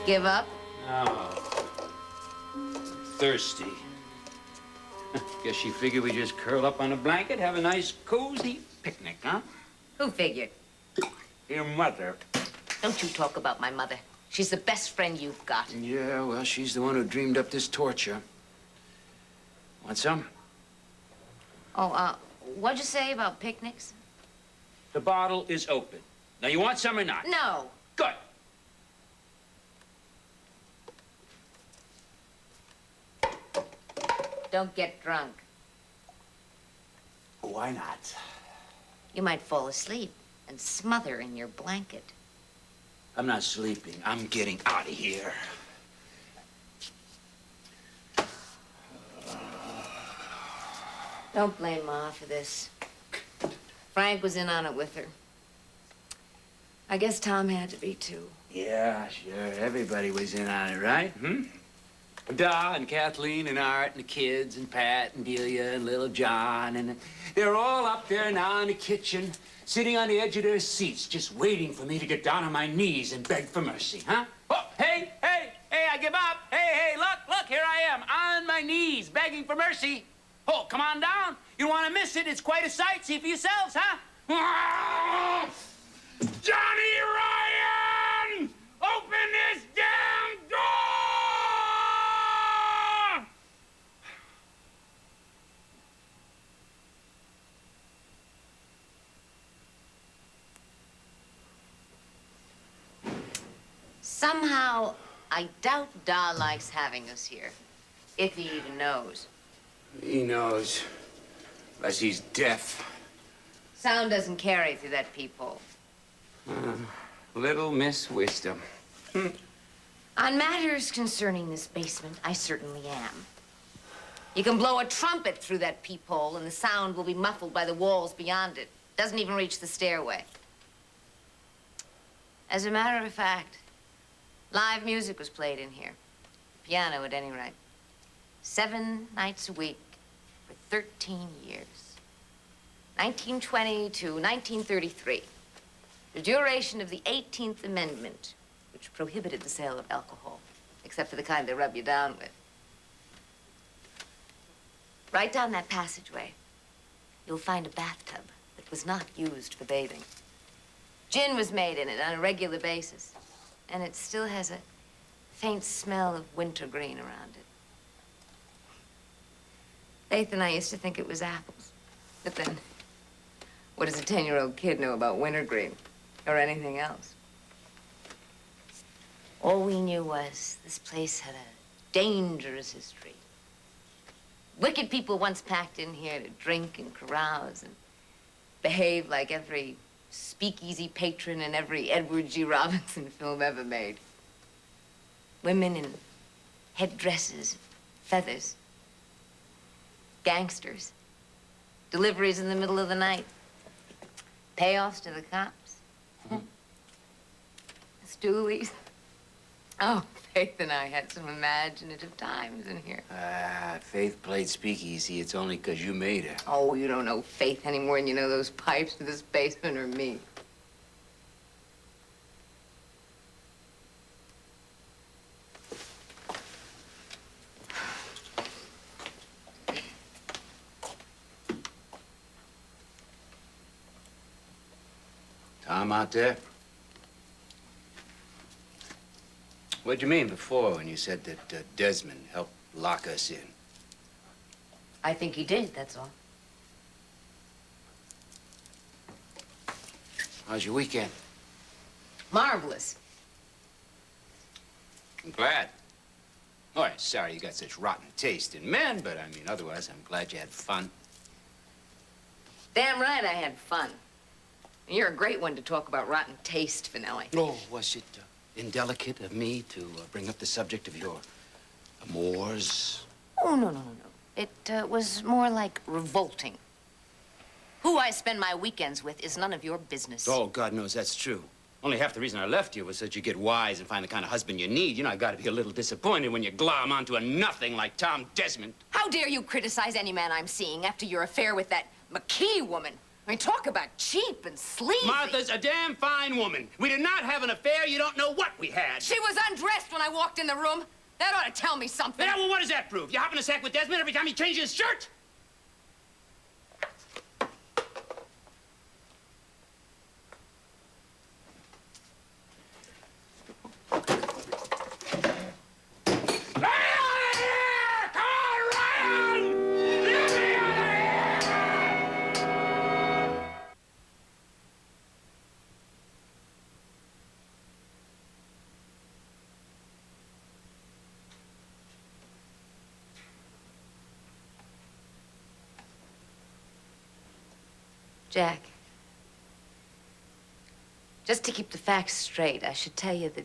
Give up? Oh. Thirsty. Guess she figured we just curl up on a blanket, have a nice, cozy picnic, huh? Who figured? Your mother. Don't you talk about my mother. She's the best friend you've got. Yeah, well, she's the one who dreamed up this torture. Want some? Oh, what'd you say about picnics? The bottle is open. Now, you want some or not? No. Good. Don't get drunk. Why not? You might fall asleep and smother in your blanket. I'm not sleeping. I'm getting out of here. Don't blame Ma for this. Frank was in on it with her. I guess Tom had to be, too. Yeah, sure. Everybody was in on it, right? Da and Kathleen and Art and the kids and Pat and Delia and little John and they're all up there now in the kitchen, sitting on the edge of their seats, just waiting for me to get down on my knees and beg for mercy, huh? Oh, hey, I give up. Hey, look, here I am, on my knees, begging for mercy. Oh, come on down. You don't want to miss it. It's quite a sight. See for yourselves, huh? Johnny Ryan! Open this damn door! Somehow, I doubt Da likes having us here. If he even knows. He knows. Unless he's deaf. Sound doesn't carry through that peephole. Little Miss Wisdom. On matters concerning this basement, I certainly am. You can blow a trumpet through that peephole and the sound will be muffled by the walls beyond it. Doesn't even reach the stairway. As a matter of fact, live music was played in here. Piano, at any rate. 7 nights a week for 13 years. 1920 to 1933. The duration of the 18th Amendment, which prohibited the sale of alcohol, except for the kind they rub you down with. Right down that passageway, you'll find a bathtub that was not used for bathing. Gin was made in it on a regular basis, and it still has a faint smell of wintergreen around it. Faith and I used to think it was apples, but then, what does a 10-year-old kid know about wintergreen or anything else? All we knew was this place had a dangerous history. Wicked people once packed in here to drink and carouse and behave like every speakeasy patron in every Edward G. Robinson film ever made. Women in headdresses, feathers, gangsters, deliveries in the middle of the night, payoffs to the cops, stoolies. Oh, Faith and I had some imaginative times in here. Faith played speakeasy. It's only 'cause you made her. Oh, you don't know Faith any more than you know those pipes in this basement or me. Tom out there? What'd you mean before when you said that Desmond helped lock us in? I think he did, that's all. How's your weekend? Marvelous. I'm glad. Oh, I'm sorry you got such rotten taste in men, but I mean, otherwise, I'm glad you had fun. Damn right I had fun. You're a great one to talk about rotten taste, Finelli. Oh, was it indelicate of me to bring up the subject of your amours? Oh, no. It was more like revolting. Who I spend my weekends with is none of your business. Oh, God knows that's true. Only half the reason I left you was that you get wise and find the kind of husband you need. You know, I gotta be a little disappointed when you glom onto a nothing like Tom Desmond. How dare you criticize any man I'm seeing after your affair with that McKee woman? I mean, talk about cheap and sleazy. Martha's a damn fine woman. We did not have an affair. You don't know what we had. She was undressed when I walked in the room. That ought to tell me something. Yeah, well, what does that prove? You hop in a sack with Desmond every time he changes his shirt? Jack, just to keep the facts straight, I should tell you that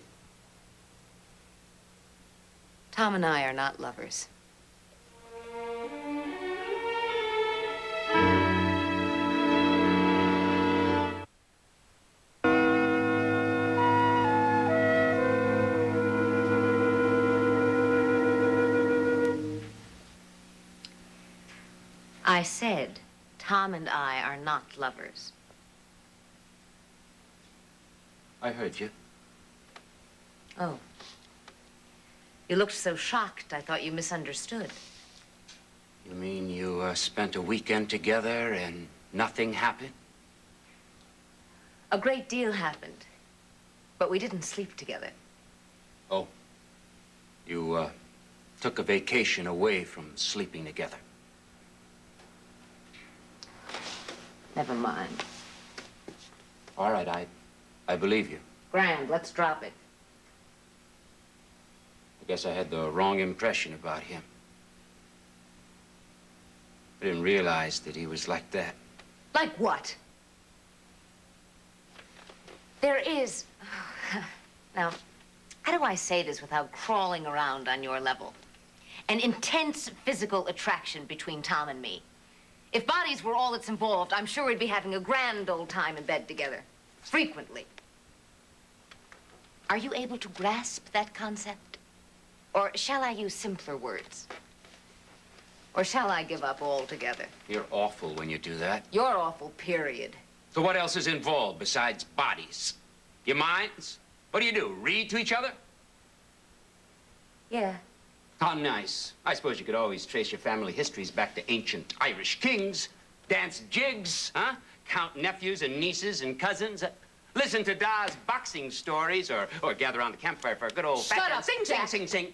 Tom and I are not lovers. I said Tom and I are not lovers. I heard you. Oh. You looked so shocked, I thought you misunderstood. You mean you spent a weekend together and nothing happened? A great deal happened, but we didn't sleep together. Oh. You took a vacation away from sleeping together. Never mind. All right, I believe you. Grand, let's drop it. I guess I had the wrong impression about him. I didn't realize that he was like that. Like what? There is... Now, how do I say this without crawling around on your level? An intense physical attraction between Tom and me. If bodies were all that's involved, I'm sure we'd be having a grand old time in bed together. Frequently. Are you able to grasp that concept? Or shall I use simpler words? Or shall I give up altogether? You're awful when you do that. You're awful, period. So what else is involved besides bodies? Your minds? What do? Read to each other? Yeah. How nice. I suppose you could always trace your family histories back to ancient Irish kings, dance jigs, huh? Count nephews and nieces and cousins. Listen to Da's boxing stories or gather around the campfire for a good old... Shut up, Sing, Jack. sing, sing, sing.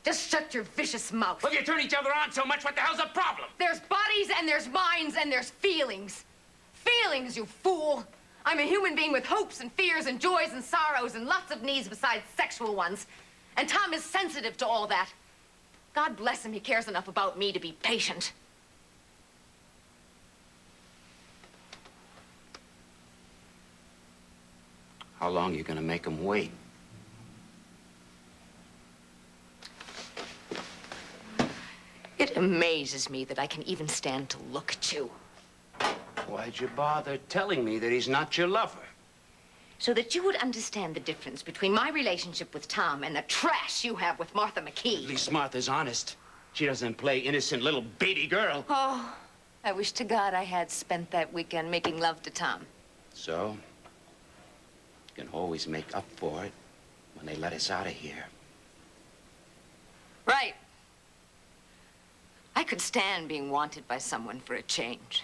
Just shut your vicious mouth. Well, you turn each other on so much, what the hell's the problem? There's bodies and there's minds and there's feelings. Feelings, you fool. I'm a human being with hopes and fears and joys and sorrows and lots of needs besides sexual ones. And Tom is sensitive to all that. God bless him, he cares enough about me to be patient. How long are you gonna make him wait? It amazes me that I can even stand to look at you. Why'd you bother telling me that he's not your lover? So that you would understand the difference between my relationship with Tom and the trash you have with Martha At McKee. least Martha's honest. She doesn't play innocent little baby girl. Oh, I wish to God I had spent that weekend making love to Tom. So, you can always make up for it when they let us out of here. Right. I could stand being wanted by someone for a change.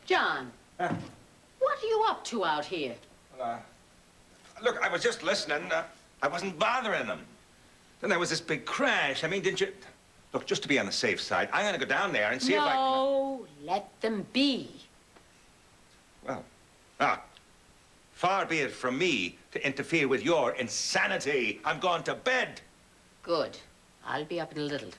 John, what are you up to out here? Look, I was just listening. I wasn't bothering them. Then there was this big crash. I mean, didn't you... Look, just to be on the safe side, I'm going to go down there and see if I can... No, let them be. Well, far be it from me to interfere with your insanity. I'm going to bed. Good. I'll be up in a little.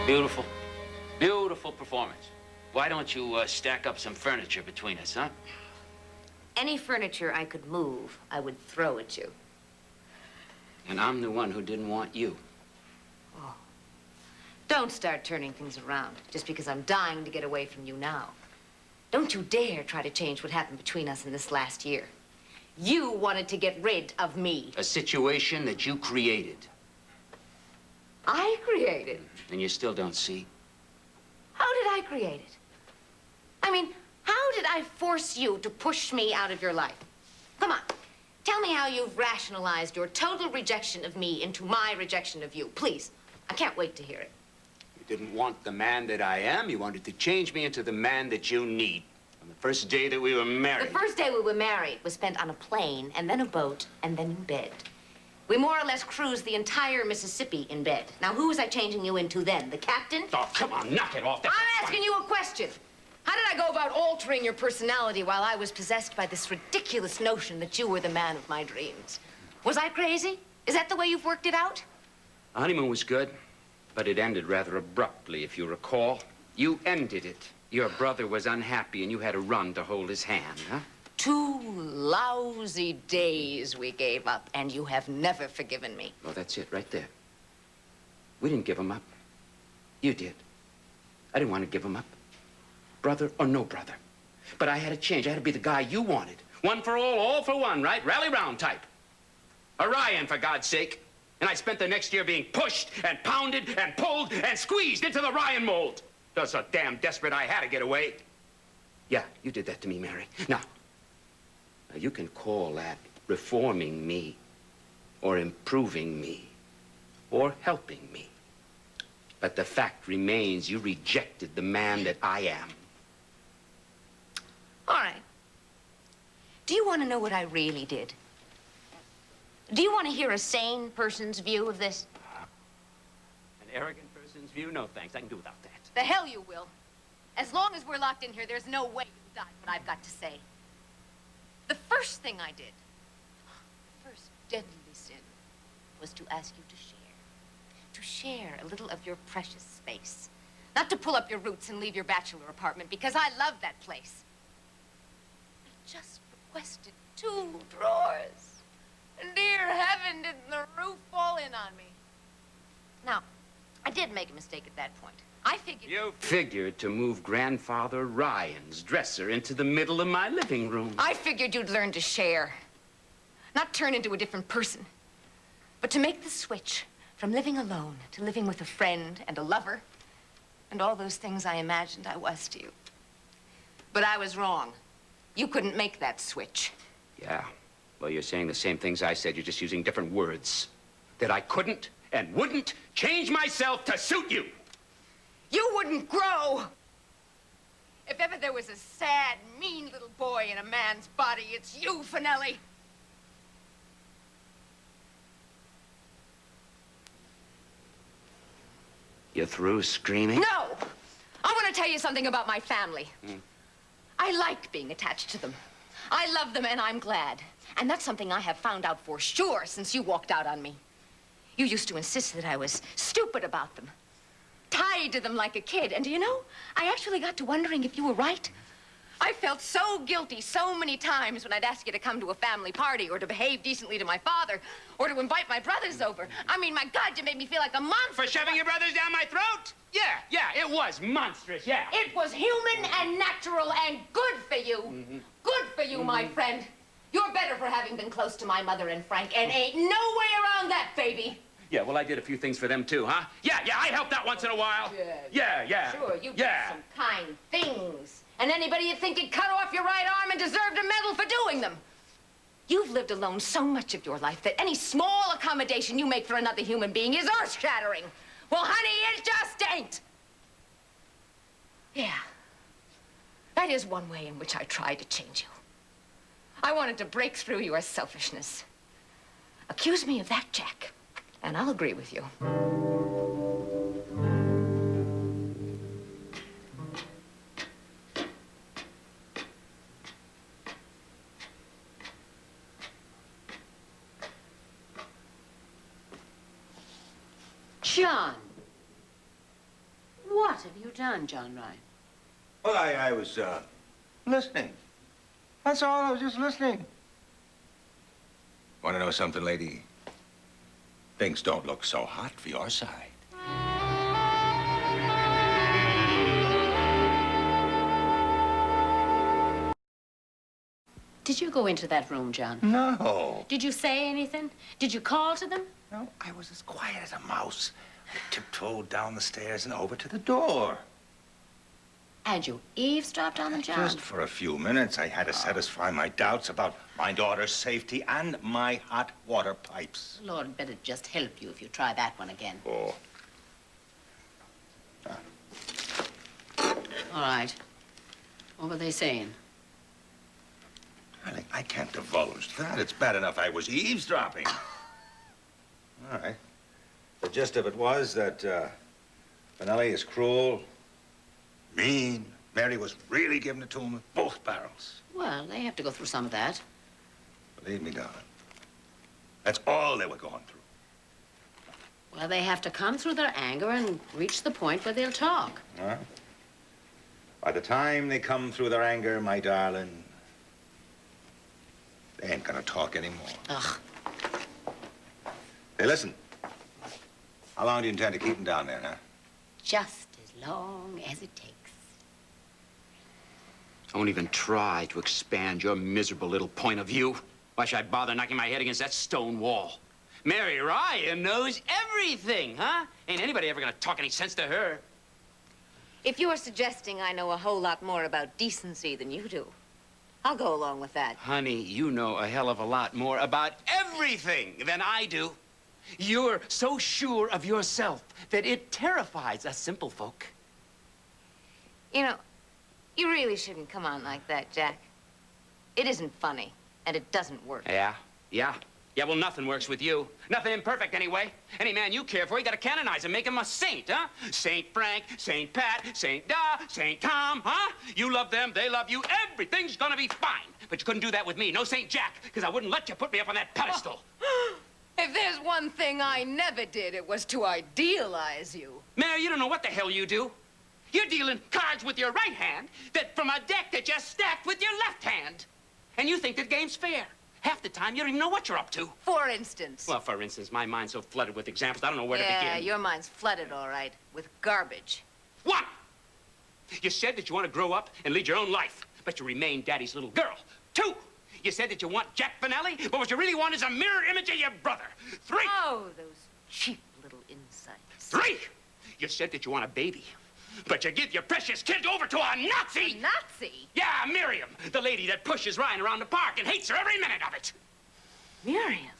Beautiful. Beautiful performance. Why don't you stack up some furniture between us, huh? Any furniture I could move, I would throw at you. And I'm the one who didn't want you. Oh. Don't start turning things around just because I'm dying to get away from you now. Don't you dare try to change what happened between us in this last year. You wanted to get rid of me. A situation that you created. I created. And you still don't see? How did I create it? I mean, how did I force you to push me out of your life? Come on. Tell me how you've rationalized your total rejection of me into my rejection of you. Please. I can't wait to hear it. You didn't want the man that I am. You wanted to change me into the man that you need. On the first day that we were married. The first day we were married was spent on a plane, and then a boat, and then in bed. We more or less cruised the entire Mississippi in bed. Now, who was I changing you into then? The captain? Oh, come on, knock it off. That's I'm asking you a question. How did I go about altering your personality while I was possessed by this ridiculous notion that you were the man of my dreams? Was I crazy? Is that the way you've worked it out? The honeymoon was good, but it ended rather abruptly, if you recall. You ended it. Your brother was unhappy, and you had to run to hold his hand, huh? 2 lousy days we gave up, and you have never forgiven me. Well, that's it right there. We didn't give him up. You did. I didn't want to give him up. Brother or no brother. But I had to change. I had to be the guy you wanted. One for all for one, right? Rally round type. Orion, for God's sake. And I spent the next year being pushed and pounded and pulled and squeezed into the Ryan mold. Just so damn desperate I had to get away. Yeah, you did that to me, Mary. Now, you can call that reforming me, or improving me, or helping me. But the fact remains you rejected the man that I am. All right. Do you want to know what I really did? Do you want to hear a sane person's view of this? An arrogant person's view? No, thanks. I can do without that. The hell you will. As long as we're locked in here, there's no way you'll doubt what I've got to say. The first thing I did, the first deadly sin, was to ask you to share. To share a little of your precious space. Not to pull up your roots and leave your bachelor apartment, because I love that place. I just requested 2 drawers. And dear heaven, did the roof fall in on me. Now, I did make a mistake at that point. I figured... You figured to move Grandfather Ryan's dresser into the middle of my living room. I figured you'd learn to share. Not turn into a different person. But to make the switch from living alone to living with a friend and a lover, and all those things I imagined I was to you. But I was wrong. You couldn't make that switch. Yeah. Well, you're saying the same things I said. You're just using different words. That I couldn't and wouldn't change myself to suit you. You wouldn't grow. If ever there was a sad, mean little boy in a man's body, it's you, Finelli. You through screaming? No! I want to tell you something about my family. I like being attached to them. I love them, and I'm glad. And that's something I have found out for sure since you walked out on me. You used to insist that I was stupid about them, tied to them like a kid. And do you know, I actually got to wondering if you were right. I felt so guilty so many times when I'd ask you to come to a family party or to behave decently to my father or to invite my brothers over. I mean, my God, you made me feel like a monster. For shoving your brothers down my throat? Yeah, it was monstrous, yeah. It was human and natural and good for you. Good for you, my friend. You're better for having been close to my mother and Frank, and ain't no way around that, baby. Yeah, well, I did a few things for them, too, huh? Yeah, I helped out once in a while. Yeah. Sure, you did some kind things. And anybody you'd think you'd cut off your right arm and deserved a medal for doing them. You've lived alone so much of your life that any small accommodation you make for another human being is earth-shattering. Well, honey, it just ain't. Yeah. That is one way in which I tried to change you. I wanted to break through your selfishness. Accuse me of that, Jack, and I'll agree with you. John. What have you done, John Ryan? Well, I was, listening. That's all, I was just listening. Want to know something, lady? Things don't look so hot for your side. Did you go into that room, John? No. Did you say anything? Did you call to them? No, I was as quiet as a mouse. I tiptoed down the stairs and over to the door. And you eavesdropped on them, John? Just for a few minutes. I had to satisfy my doubts about my daughter's safety and my hot water pipes. Lord, had better just help you if you try that one again. Oh. All right. What were they saying? Darling, I can't divulge that. It's bad enough I was eavesdropping. All right. The gist of it was that, Finelli is cruel, mean. Mary was really giving it to him with both barrels. Well, they have to go through some of that. Believe me, darling. That's all they were going through. Well, they have to come through their anger and reach the point where they'll talk. Huh? By the time they come through their anger, my darling, they ain't gonna talk anymore. Ugh. Hey, listen. How long do you intend to keep them down there, huh? Just as long as it takes. Don't even try to expand your miserable little point of view. Why should I bother knocking my head against that stone wall? Mary Ryan knows everything, huh? Ain't anybody ever gonna talk any sense to her. If you're suggesting I know a whole lot more about decency than you do, I'll go along with that. Honey, you know a hell of a lot more about everything than I do. You're so sure of yourself that it terrifies us simple folk. You know, you really shouldn't come on like that, Jack. It isn't funny, and it doesn't work. Yeah, well, nothing works with you. Nothing imperfect, anyway. Any man you care for, you gotta canonize him, make him a saint, huh? Saint Frank, Saint Pat, Saint Da, Saint Tom, huh? You love them, they love you, everything's gonna be fine. But you couldn't do that with me, no Saint Jack, because I wouldn't let you put me up on that pedestal. If there's one thing I never did, it was to idealize you. Mary, you don't know what the hell you do. You're dealing cards with your right hand that from a deck that you stacked with your left hand. And you think the game's fair. Half the time, you don't even know what you're up to. For instance. Well, for instance, my mind's so flooded with examples, I don't know where to begin. Yeah, your mind's flooded, all right, with garbage. One, you said that you want to grow up and lead your own life, but you remain Daddy's little girl. Two, you said that you want Jack Finelli, but what you really want is a mirror image of your brother. Three. Oh, those cheap little insights. Three, you said that you want a baby, but you give your precious kid over to a Nazi. A Nazi? Yeah, Miriam, the lady that pushes Ryan around the park and hates her every minute of it. Miriam?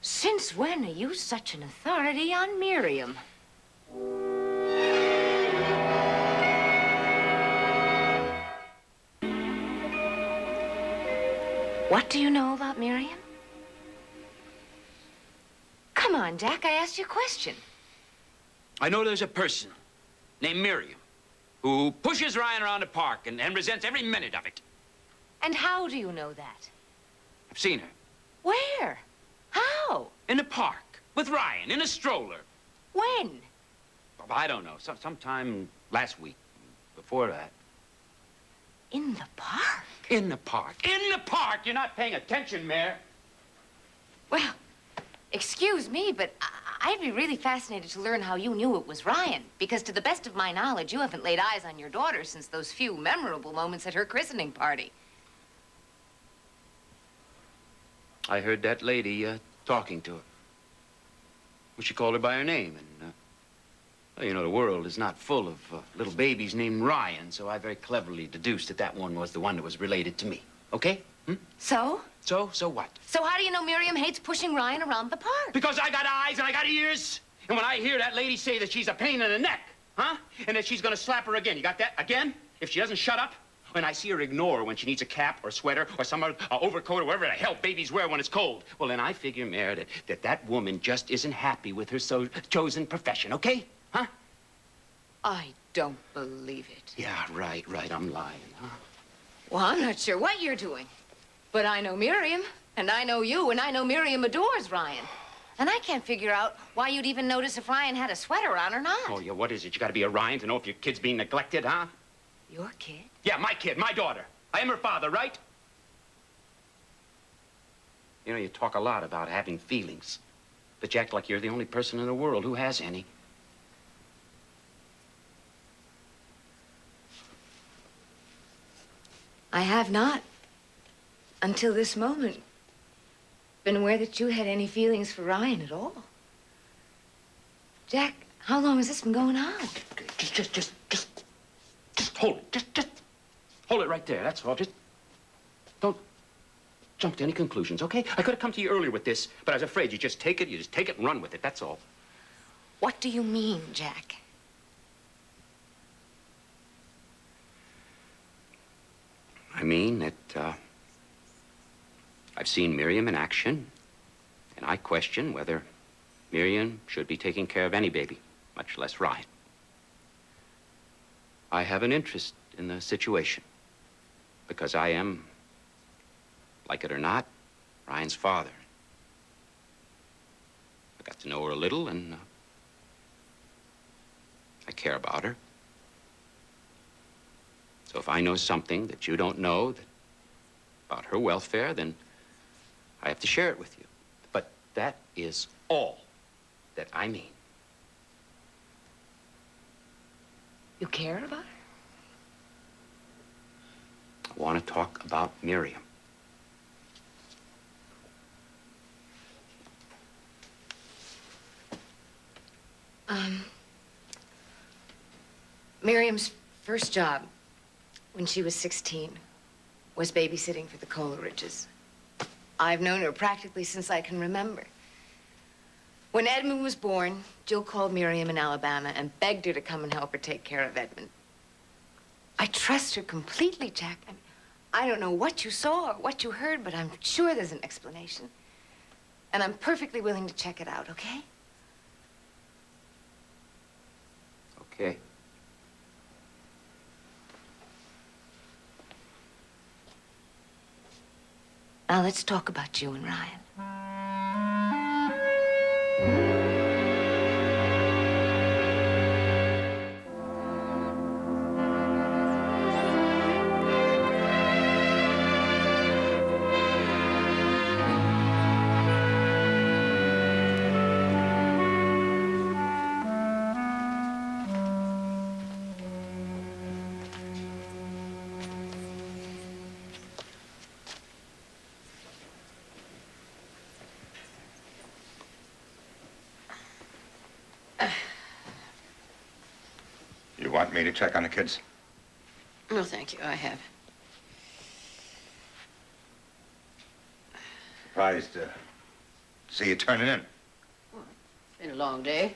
Since when are you such an authority on Miriam? What do you know about Miriam? Come on, Jack, I asked you a question. I know there's a person named Miriam who pushes Ryan around the park and resents every minute of it. And how do you know that? I've seen her. Where? How? In the park, with Ryan, in a stroller. When? I don't know, sometime last week, before that. In the park? In the park. In the park! You're not paying attention, Mayor. Well, excuse me, but I'd be really fascinated to learn how you knew it was Ryan. Because to the best of my knowledge, you haven't laid eyes on your daughter since those few memorable moments at her christening party. I heard that lady talking to her. Well, she called her by her name, and, well, you know, the world is not full of little babies named Ryan, so I very cleverly deduced that that one was the one that was related to me. Okay? So? So what? So how do you know Miriam hates pushing Ryan around the park? Because I got eyes and I got ears. And when I hear that lady say that she's a pain in the neck, huh? And that she's gonna slap her again. You got that? Again? If she doesn't shut up? When I see her ignore her when she needs a cap or sweater or some overcoat or whatever the hell babies wear when it's cold. Well, then I figure, Mayor, that woman just isn't happy with her chosen profession, okay? Huh? I don't believe it. Yeah, right. I'm lying, huh? Well, I'm not sure what you're doing. But I know Miriam, and I know you, and I know Miriam adores Ryan. And I can't figure out why you'd even notice if Ryan had a sweater on or not. Oh, yeah, what is it? You gotta be a Ryan to know if your kid's being neglected, huh? Your kid? Yeah, my kid, my daughter. I am her father, right? You know, you talk a lot about having feelings, but you act like you're the only person in the world who has any. I have not, until this moment, been aware that you had any feelings for Ryan at all. Jack, how long has this been going on? Just hold it. Just hold it right there, that's all. Just don't jump to any conclusions, okay? I could have come to you earlier with this, but I was afraid you just take it and run with it, that's all. What do you mean, Jack? I mean that, I've seen Miriam in action, and I question whether Miriam should be taking care of any baby, much less Ryan. I have an interest in the situation because I am, like it or not, Ryan's father. I got to know her a little, and I care about her. So if I know something that you don't know about her welfare, then I have to share it with you. But that is all that I mean. You care about her? I want want to talk about Miriam. Miriam's first job when she was 16 was babysitting for the Coleridges. I've known her practically since I can remember. When Edmund was born, Jill called Miriam in Alabama and begged her to come and help her take care of Edmund. I trust her completely, Jack. I mean, I don't know what you saw or what you heard, but I'm sure there's an explanation. And I'm perfectly willing to check it out, okay? Okay. Now let's talk about you and Ryan. You want me to check on the kids? No, thank you. I have. Surprised to see you turning in. It's been a long day.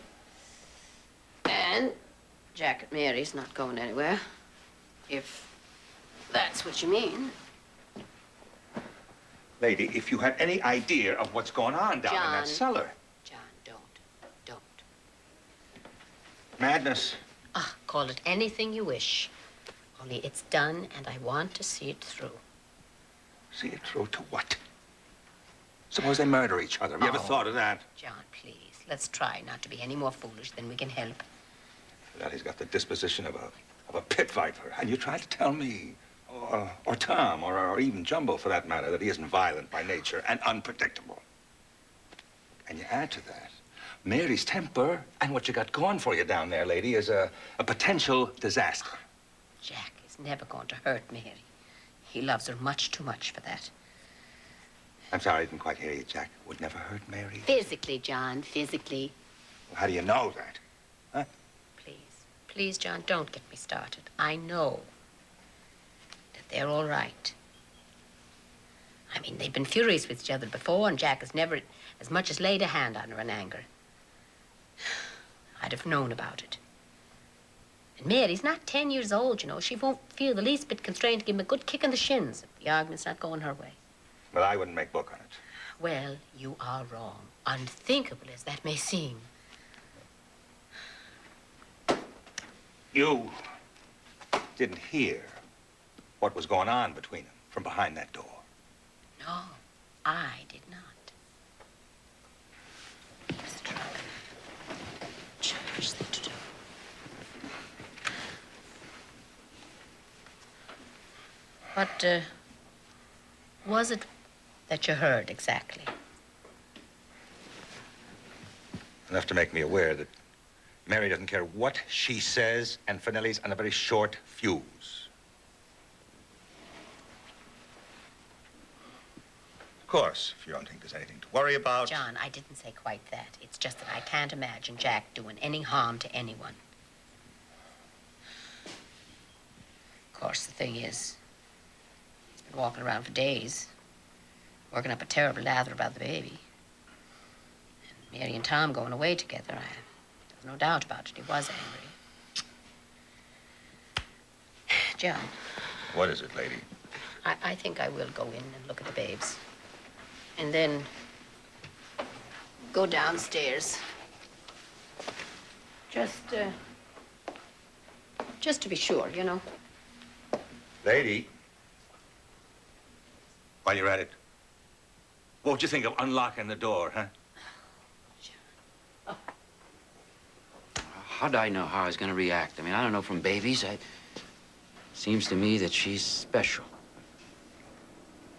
And Jack and Mary's not going anywhere. If that's what you mean. Lady, if you had any idea of what's going on down in that cellar. John, don't. Madness. Ah, call it anything you wish. Only it's done, and I want to see it through. See it through to what? Suppose they murder each other. Have you ever thought of that? John, please, let's try not to be any more foolish than we can help. That he's got the disposition of a pit viper. And you tried to tell me, or Tom, or even Jumbo, for that matter, that he isn't violent by nature and unpredictable. And you add to that Mary's temper, and what you got going for you down there, lady, is a potential disaster. Jack is never going to hurt Mary. He loves her much too much for that. I'm sorry, I didn't quite hear you, Jack. Would never hurt Mary? Physically, John, physically. Well, how do you know that? Huh? Please, John, don't get me started. I know that they're all right. I mean, they've been furious with each other before, and Jack has never as much as laid a hand on her in anger. I'd have known about it. And Mary's not 10 years old, you know. She won't feel the least bit constrained to give him a good kick in the shins if the argument's not going her way. Well, I wouldn't make book on it. Well, you are wrong. Unthinkable as that may seem. You didn't hear what was going on between them from behind that door. No, I did not. Here's the truck. Childish thing to do. What, was it that you heard exactly? Enough to make me aware that Mary doesn't care what she says, and Finelli's on a very short fuse. Of course, if you don't think there's anything to worry about. John, I didn't say quite that. It's just that I can't imagine Jack doing any harm to anyone. Of course, the thing is, he's been walking around for days, working up a terrible lather about the baby. And Mary and Tom going away together, there's no doubt about it. He was angry. John. What is it, lady? I think I will go in and look at the babes. And then go downstairs. Just to be sure, you know. Lady, while you're at it, what would you think of unlocking the door, huh? How'd I know how I was going to react? I mean, I don't know from babies. Seems to me that she's special.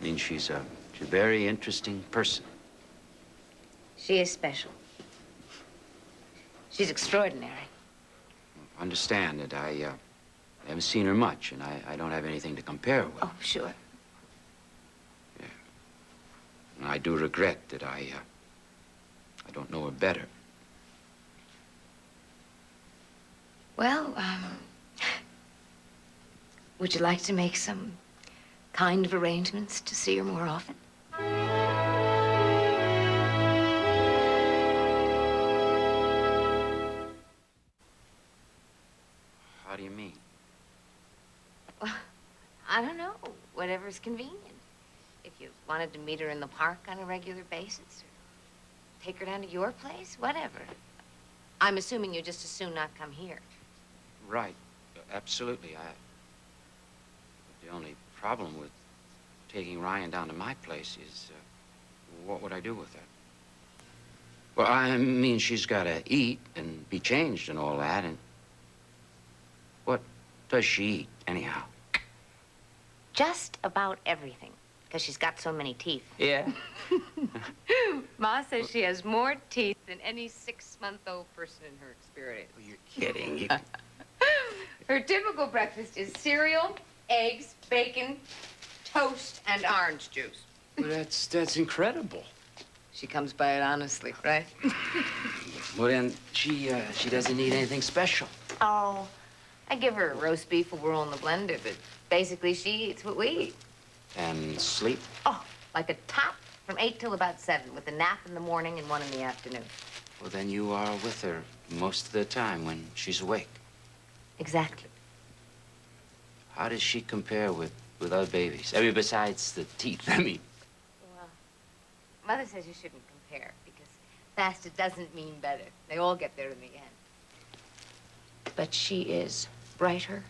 I mean, she's a very interesting person. She is special. She's extraordinary. Understand that I haven't seen her much, and I don't have anything to compare with. Oh, sure. Yeah. And I do regret that I don't know her better. Well, would you like to make some kind of arrangements to see her more often? How do you mean? Well, I don't know. Whatever's convenient. If you wanted to meet her in the park on a regular basis, or take her down to your place, whatever. I'm assuming you just as soon not come here. Right. Absolutely. The only problem with taking Ryan down to my place is, what would I do with her? Well, I mean, she's got to eat and be changed and all that, and what does she eat, anyhow? Just about everything, because she's got so many teeth. Yeah? Ma says she has more teeth than any 6-month-old person in her experience. Well, you're kidding. Her typical breakfast is cereal, eggs, bacon, toast, and orange juice. Well, that's incredible. She comes by it honestly, right? Well, then, she doesn't need anything special. Oh, I give her a roast beef or roll in the blender, but basically she eats what we eat. And sleep? Oh, like a top from 8 till about 7, with a nap in the morning and one in the afternoon. Well, then you are with her most of the time when she's awake. Exactly. How does she compare with other babies? I mean, besides the teeth, I mean. Well, Mother says you shouldn't compare, because faster doesn't mean better. They all get there in the end. But she is brighter,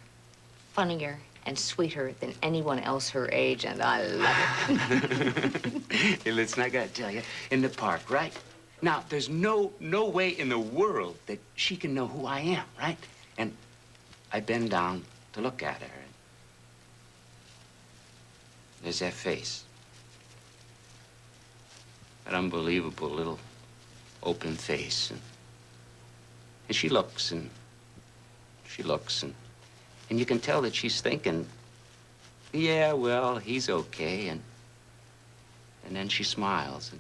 funnier, and sweeter than anyone else her age, and I love it. Hey, listen, I gotta tell you, in the park, right? Now, there's no way in the world that she can know who I am, right? And I bend down to look at her. And there's that face. That unbelievable little open face. And she looks, and she looks, and you can tell that she's thinking, yeah, well, he's okay, and then she smiles, and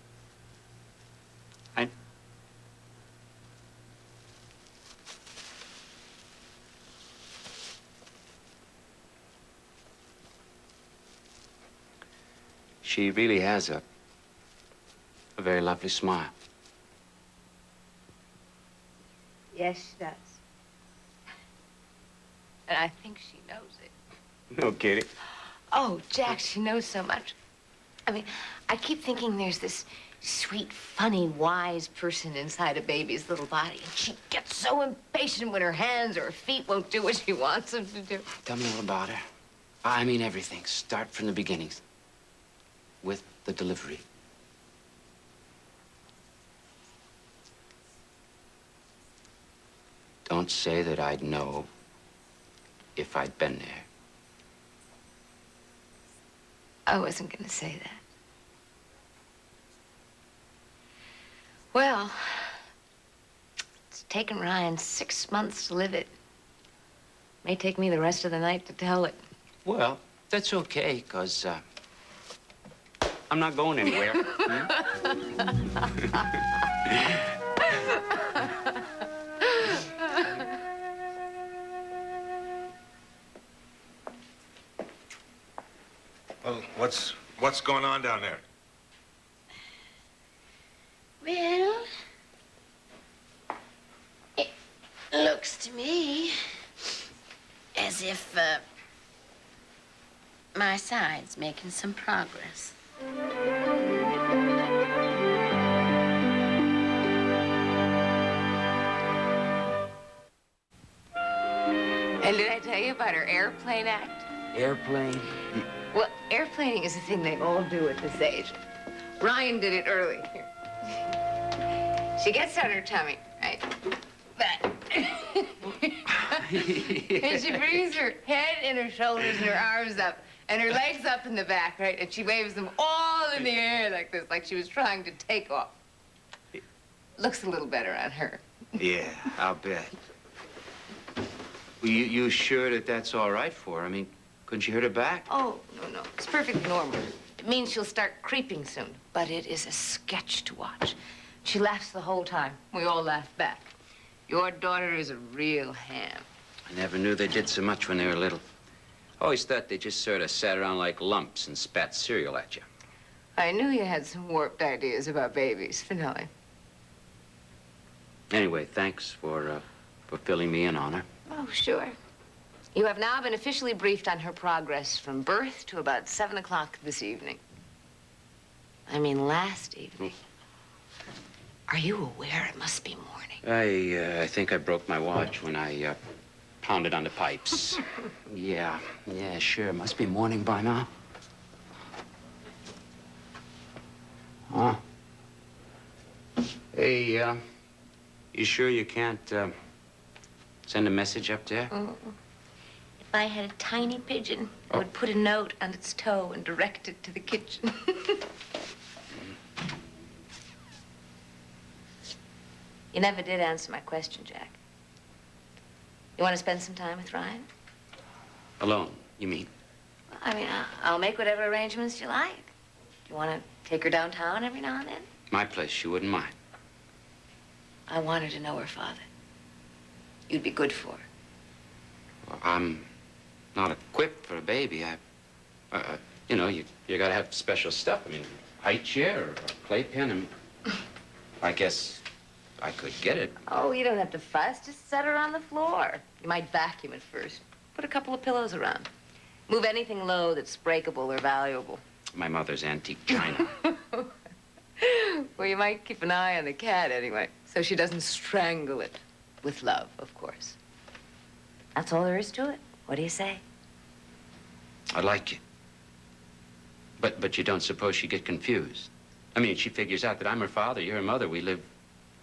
she really has a very lovely smile. Yes, she does. And I think she knows it. No kidding. Oh, Jack, she knows so much. I mean, I keep thinking there's this sweet, funny, wise person inside a baby's little body. And she gets so impatient when her hands or her feet won't do what she wants them to do. Tell me all about her. I mean everything. Start from the beginnings. With the delivery. Don't say that I'd know if I'd been there. I wasn't going to say that. Well, it's taken Ryan 6 months to live it. May take me the rest of the night to tell it. Well, that's okay, because I'm not going anywhere. Well, what's going on down there? Well, it looks to me as if my side's making some progress. And did I tell you about her airplane act? Airplane? Well, airplaning is a thing they all do at this age. Ryan did it early. Here. She gets on her tummy, right? But and she brings her head and her shoulders and her arms up and her legs up in the back, right? And she waves them all in the air like this, like she was trying to take off. Looks a little better on her. Yeah, I'll bet. Well, you sure that that's all right for her? I mean, couldn't you hurt her back? Oh, no. It's perfectly normal. It means she'll start creeping soon. But it is a sketch to watch. She laughs the whole time. We all laugh back. Your daughter is a real ham. I never knew they did so much when they were little. Always thought they just sort of sat around like lumps and spat cereal at you. I knew you had some warped ideas about babies, Finale. Anyway, thanks for filling me in on her. Oh, sure. You have now been officially briefed on her progress from birth to about 7 o'clock this evening. I mean, last evening. Are you aware it must be morning? I think I broke my watch when I pounded on the pipes. Yeah, sure. Must be morning by now. Huh? Hey, you sure you can't send a message up there? If I had a tiny pigeon, I would put a note on its toe and direct it to the kitchen. You never did answer my question, Jack. You want to spend some time with Ryan? Alone, you mean? I mean, I'll make whatever arrangements you like. Do you want to take her downtown every now and then? My place, she wouldn't mind. I want her to know her father. You'd be good for her. Well, I'm not equipped for a baby. You know, you gotta have special stuff. I mean, high chair or a playpen. And I guess I could get it. Oh, you don't have to fuss. Just set her on the floor. You might vacuum it first. Put a couple of pillows around. Move anything low that's breakable or valuable. My mother's antique china. Well, you might keep an eye on the cat anyway, so she doesn't strangle it. With love, of course. That's all there is to it. What do you say? I like it. But you don't suppose she'd get confused? I mean, she figures out that I'm her father, you're her mother. We live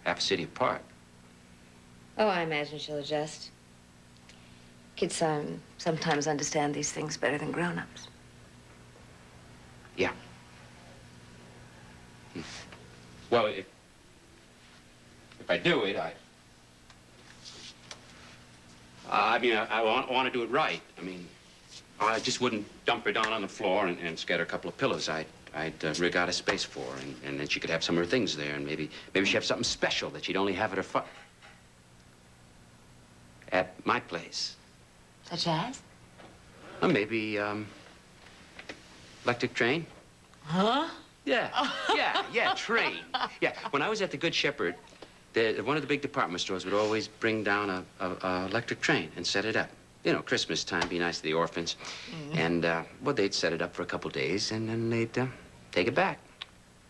half a city apart. Oh, I imagine she'll adjust. Kids sometimes understand these things better than grown-ups. Yeah. Well, if I do it, I mean, I want to do it right. I mean, I just wouldn't dump her down on the floor and scatter a couple of pillows. I'd rig out a space for her, and then she could have some of her things there, and maybe she'd have something special that she'd only have at her at my place. Such as? Well, maybe, electric train. Huh? Yeah, train. Yeah, when I was at the Good Shepherd, one of the big department stores would always bring down a electric train and set it up. You know, Christmas time, be nice to the orphans. And, well, they'd set it up for a couple days, and then they'd take it back.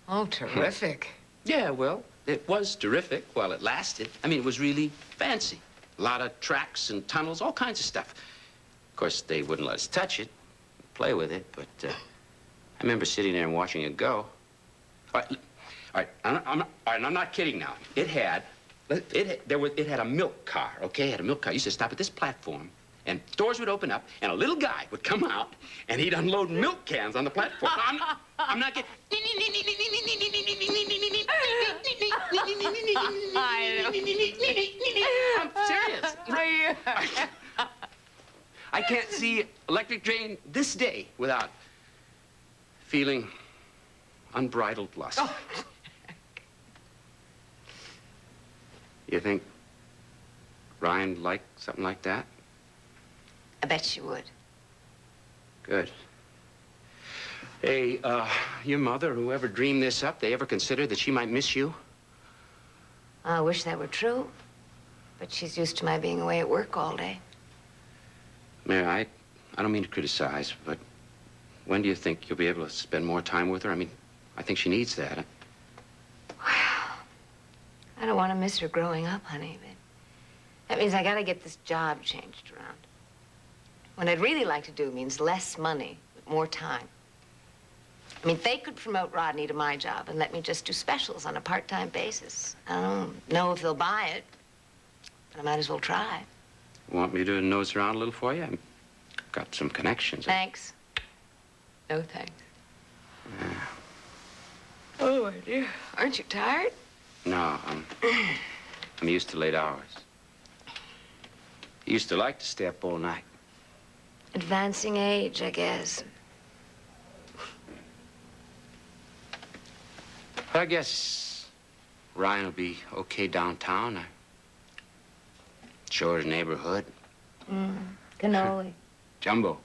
Oh, terrific. Yeah, well, it was terrific while it lasted. I mean, it was really fancy. A lot of tracks and tunnels, all kinds of stuff. Of course, they wouldn't let us touch it, play with it, but I remember sitting there and watching it go. All right, I'm not kidding now. It had a milk car, okay? It had a milk car. It used to stop at this platform, and doors would open up, and a little guy would come out, and he'd unload milk cans on the platform. I'm not kidding. I'm serious. I can't see electric train this day without feeling unbridled lust. Oh. You think Ryan would like something like that? I bet you would. Good. Hey, your mother, whoever dreamed this up, they ever consider that she might miss you? I wish that were true, but she's used to my being away at work all day. Mary, I don't mean to criticize, but when do you think you'll be able to spend more time with her? I mean, I think she needs that. Well, I don't want to miss her growing up, honey, but that means I gotta get this job changed around. What I'd really like to do means less money, but more time. I mean, they could promote Rodney to my job and let me just do specials on a part-time basis. I don't know if they'll buy it, but I might as well try. Want me to nose around a little for you? I've got some connections. Thanks. No thanks. Yeah. Oh, my dear. Aren't you tired? No, I'm used to late hours. He used to like to stay up all night. Advancing age, I guess. But I guess Ryan will be okay downtown. I show her the neighborhood. Cannoli. Jumbo.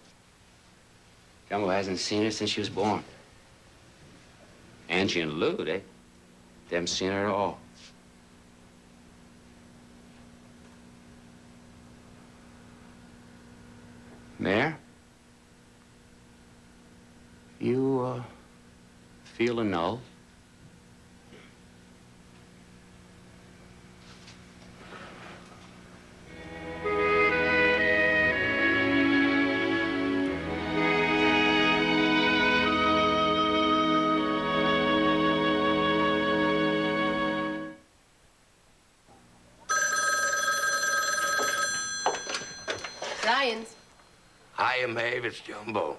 Jumbo hasn't seen her since she was born. Angie and Lou, they haven't seen her at all. Mayor? You, feel a null? Ryan's. Hiya, Maeve, it's Jumbo.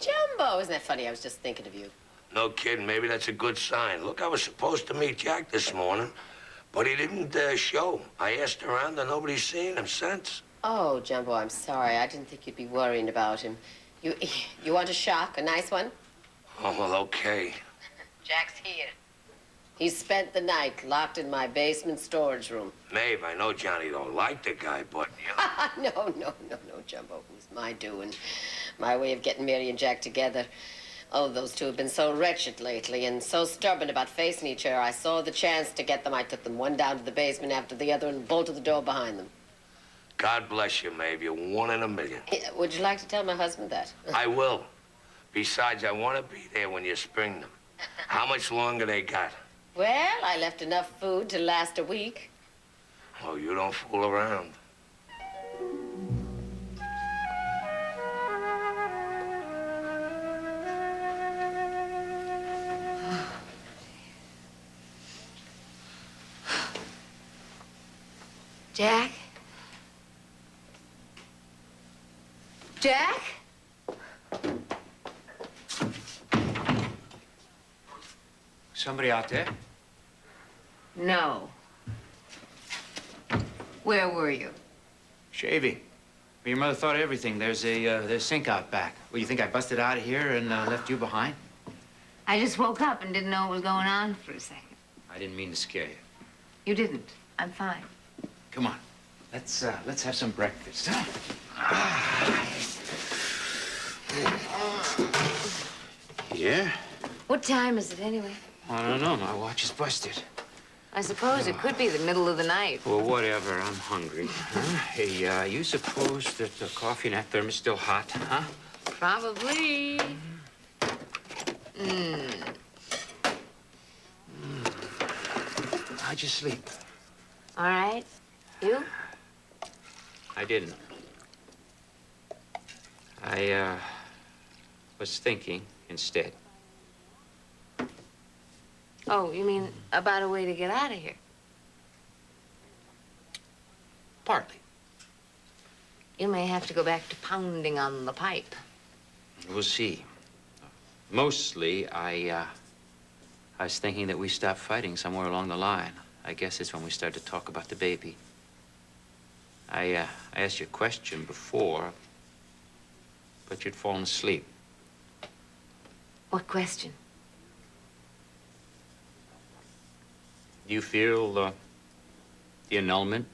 Jumbo, isn't that funny? I was just thinking of you. No kidding, maybe that's a good sign. Look, I was supposed to meet Jack this morning, but he didn't show. I asked around and nobody's seen him since. Oh, Jumbo, I'm sorry. I didn't think you'd be worrying about him. You want a shock? A nice one? Oh, well, okay. Jack's here. He spent the night locked in my basement storage room. Maeve, I know Johnny don't like the guy, but, you know. No, Jumbo. It was my doing. My way of getting Mary and Jack together. Oh, those two have been so wretched lately and so stubborn about facing each other. I saw the chance to get them. I took them one down to the basement after the other and bolted the door behind them. God bless you, Maeve. You're one in a million. Would you like to tell my husband that? I will. Besides, I want to be there when you spring them. How much longer they got? Well, I left enough food to last a week. Oh, you don't fool around. Jack? Jack? Somebody out there? No. Where were you? Shaving. Well, your mother thought of everything. There's a sink out back. Well, you think I busted out of here and left you behind? I just woke up and didn't know what was going on for a second. I didn't mean to scare you. You didn't. I'm fine. Come on. Let's have some breakfast. Yeah? What time is it anyway? I don't know. My watch is busted. I suppose it could be the middle of the night. Well, whatever. I'm hungry. Huh? Hey, you suppose that the coffee in that thermos is still hot, huh? Probably. How'd you sleep? All right. You? I didn't. I, was thinking instead. Oh, you mean about a way to get out of here? Partly. You may have to go back to pounding on the pipe. We'll see. Mostly, I was thinking that we stopped fighting somewhere along the line. I guess it's when we started to talk about the baby. I asked you a question before, but you'd fallen asleep. What question? Do you feel the annulments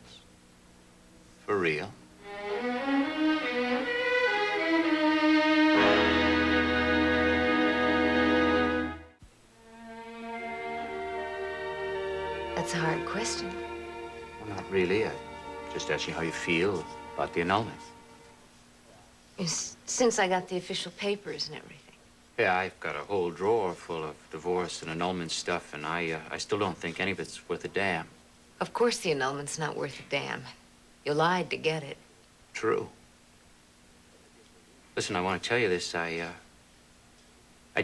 for real? That's a hard question. Well, not really. I just asked you how you feel about the annulments. Since I got the official papers and everything. Yeah, I've got a whole drawer full of divorce and annulment stuff, and I still don't think any of it's worth a damn. Of course the annulment's not worth a damn. You lied to get it. True. Listen, I want to tell you this. I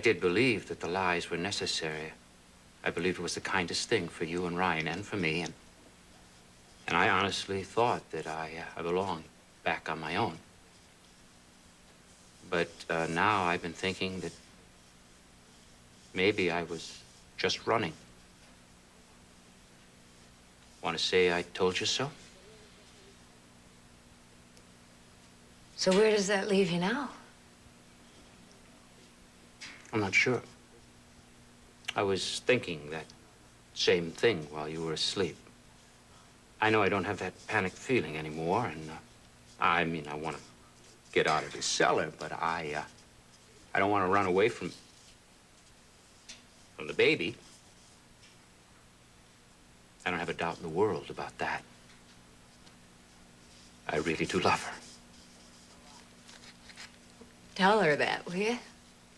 did believe that the lies were necessary. I believed it was the kindest thing for you and Ryan and for me, and I honestly thought that I belonged back on my own. But now I've been thinking that maybe I was just running. Want to say I told you so? So where does that leave you now? I'm not sure. I was thinking that same thing while you were asleep. I know I don't have that panic feeling anymore, and I mean, I want to get out of this cellar, but I don't want to run away from the baby. I don't have a doubt in the world about that. I really do love her. Tell her that, will you?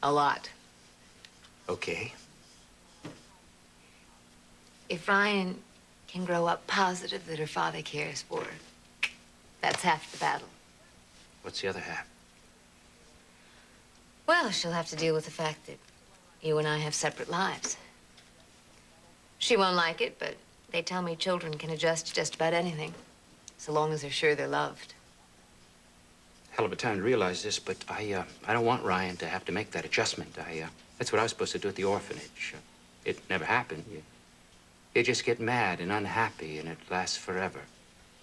A lot. Okay. If Ryan can grow up positive that her father cares for her, that's half the battle. What's the other half? Well, she'll have to deal with the fact that you and I have separate lives. She won't like it, but they tell me children can adjust to just about anything, so long as they're sure they're loved. Hell of a time to realize this, but I don't want Ryan to have to make that adjustment. That's what I was supposed to do at the orphanage. It never happened. You just get mad and unhappy, and it lasts forever.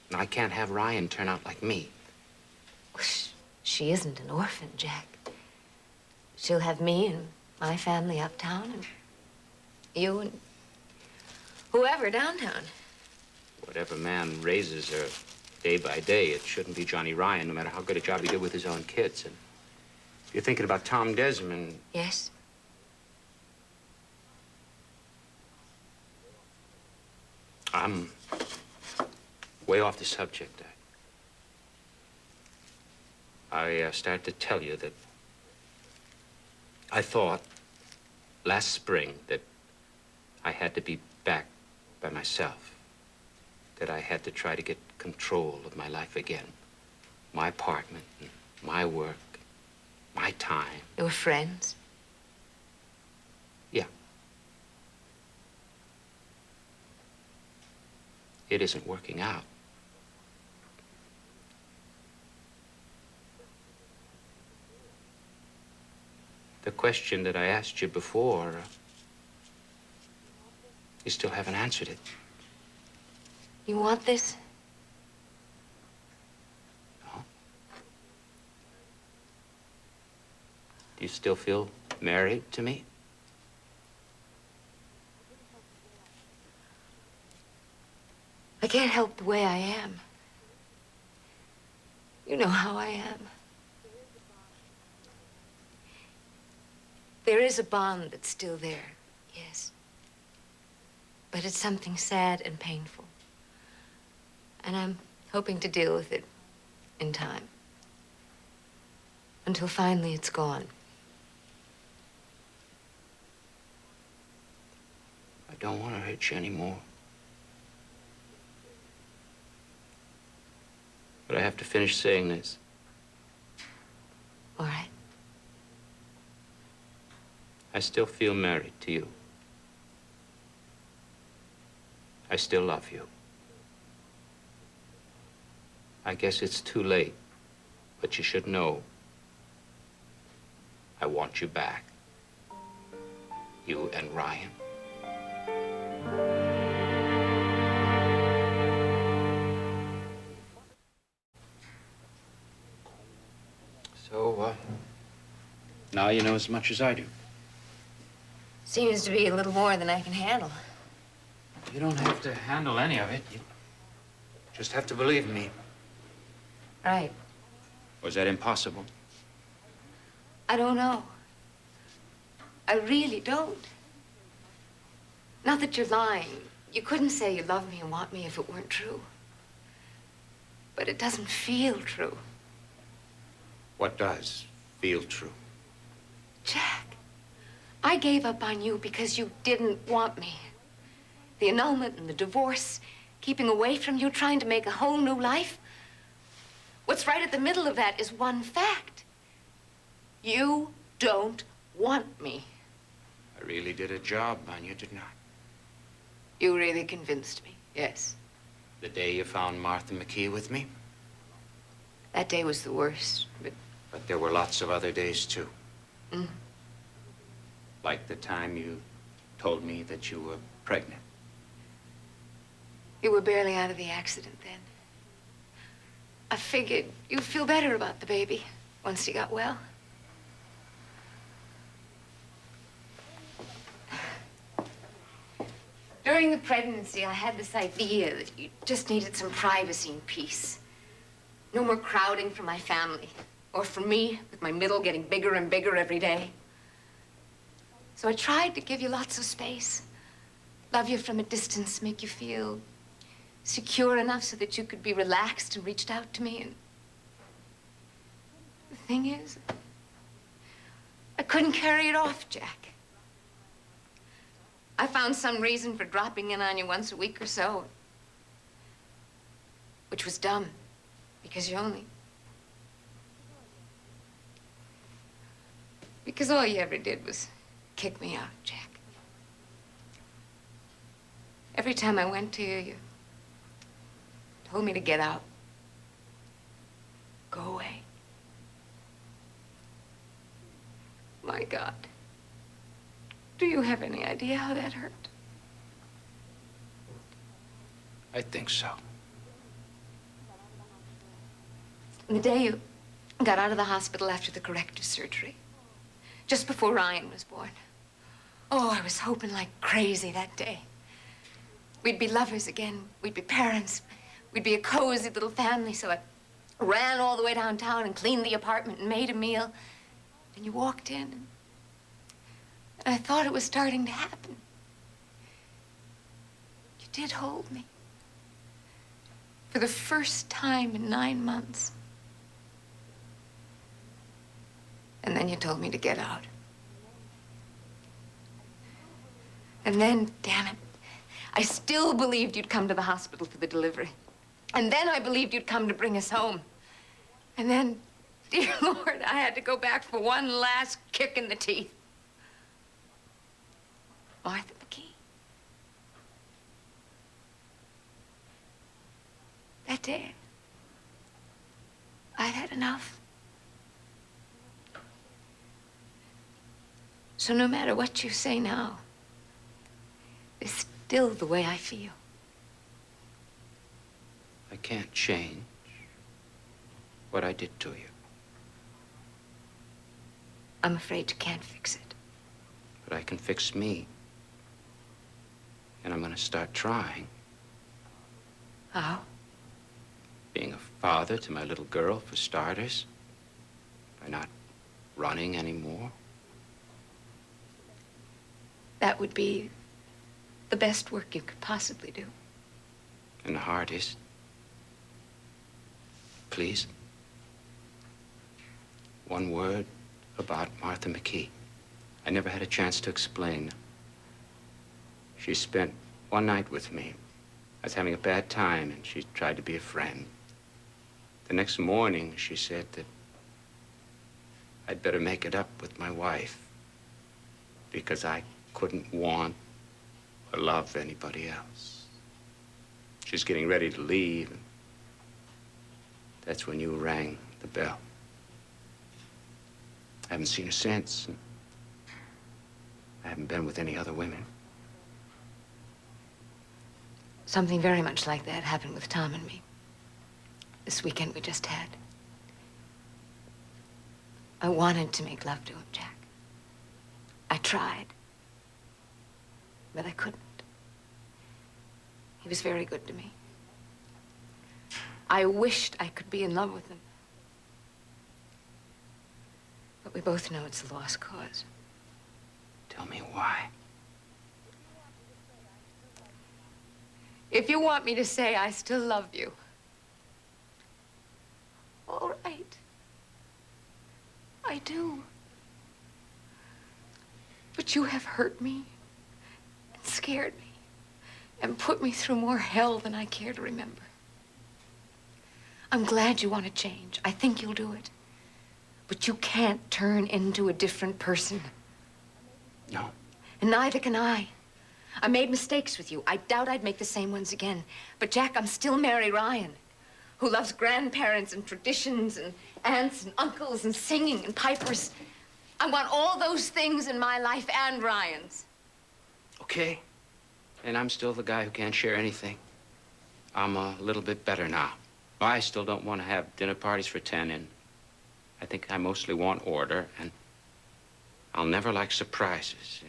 And I can't have Ryan turn out like me. Well, she isn't an orphan, Jack. She'll have me and my family uptown, and you and whoever downtown. Whatever man raises her day by day, it shouldn't be Johnny Ryan, no matter how good a job he did with his own kids. And if you're thinking about Tom Desmond... Yes? I'm way off the subject. I started to tell you that I thought last spring that I had to be back by myself, that I had to try to get control of my life again, my apartment, my work, my time. Your friends? Yeah. It isn't working out. The question that I asked you before, you still haven't answered it. You want this? No. Do you still feel married to me? I can't help the way I am. You know how I am. There is a bond that's still there, yes. But it's something sad and painful. And I'm hoping to deal with it in time. Until finally it's gone. I don't want to hurt you anymore. But I have to finish saying this. All right. I still feel married to you. I still love you. I guess it's too late, but you should know I want you back. You and Ryan. So, now you know as much as I do. Seems to be a little more than I can handle. You don't have to handle any of it. You just have to believe me. Right. Was that impossible? I don't know. I really don't. Not that you're lying. You couldn't say you love me and want me if it weren't true. But it doesn't feel true. What does feel true? Jack, I gave up on you because you didn't want me. The annulment and the divorce, keeping away from you, trying to make a whole new life. What's right at the middle of that is one fact. You don't want me. I really did a job on you, didn't I? You really convinced me, yes. The day you found Martha McKee with me? That day was the worst, but... But there were lots of other days, too. Mm. Like the time you told me that you were pregnant. You were barely out of the accident then. I figured you'd feel better about the baby once he got well. During the pregnancy, I had this idea that you just needed some privacy and peace. No more crowding for my family, or for me, with my middle getting bigger and bigger every day. So I tried to give you lots of space. Love you from a distance, make you feel secure enough so that you could be relaxed and reached out to me. And the thing is, I couldn't carry it off, Jack. I found some reason for dropping in on you once a week or so, which was dumb, because all you ever did was kick me out, Jack. Every time I went to you, you told me to get out. Go away. My God. Do you have any idea how that hurt? I think so. The day you got out of the hospital after the corrective surgery, just before Ryan was born. Oh, I was hoping like crazy that day. We'd be lovers again. We'd be parents. We'd be a cozy little family. So I ran all the way downtown and cleaned the apartment and made a meal. And you walked in, and I thought it was starting to happen. You did hold me. For the first time in 9 months. And then you told me to get out. And then, damn it, I still believed you'd come to the hospital for the delivery. And then I believed you'd come to bring us home. And then, dear Lord, I had to go back for one last kick in the teeth. Martha McKee. That day, I'd had enough. So no matter what you say now, it's still the way I feel. I can't change what I did to you. I'm afraid you can't fix it. But I can fix me. And I'm gonna start trying. How? Being a father to my little girl, for starters. By not running anymore. That would be the best work you could possibly do. And the hardest. Please. One word about Martha McKee. I never had a chance to explain. She spent one night with me. I was having a bad time, and she tried to be a friend. The next morning, she said that I'd better make it up with my wife because I couldn't want or love anybody else. She's getting ready to leave, and that's when you rang the bell. I haven't seen her since, and I haven't been with any other women. Something very much like that happened with Tom and me. This weekend we just had. I wanted to make love to him, Jack. I tried. But I couldn't. He was very good to me. I wished I could be in love with him. But we both know it's a lost cause. Tell me why. If you want me to say I still love you, all right. I do. But you have hurt me and scared me and put me through more hell than I care to remember. I'm glad you want to change. I think you'll do it. But you can't turn into a different person. No. And neither can I. I made mistakes with you. I doubt I'd make the same ones again. But, Jack, I'm still Mary Ryan, who loves grandparents and traditions and aunts and uncles and singing and pipers. I want all those things in my life and Ryan's. Okay. And I'm still the guy who can't share anything. I'm a little bit better now. I still don't want to have dinner parties for 10, and I think I mostly want order, and I'll never like surprises.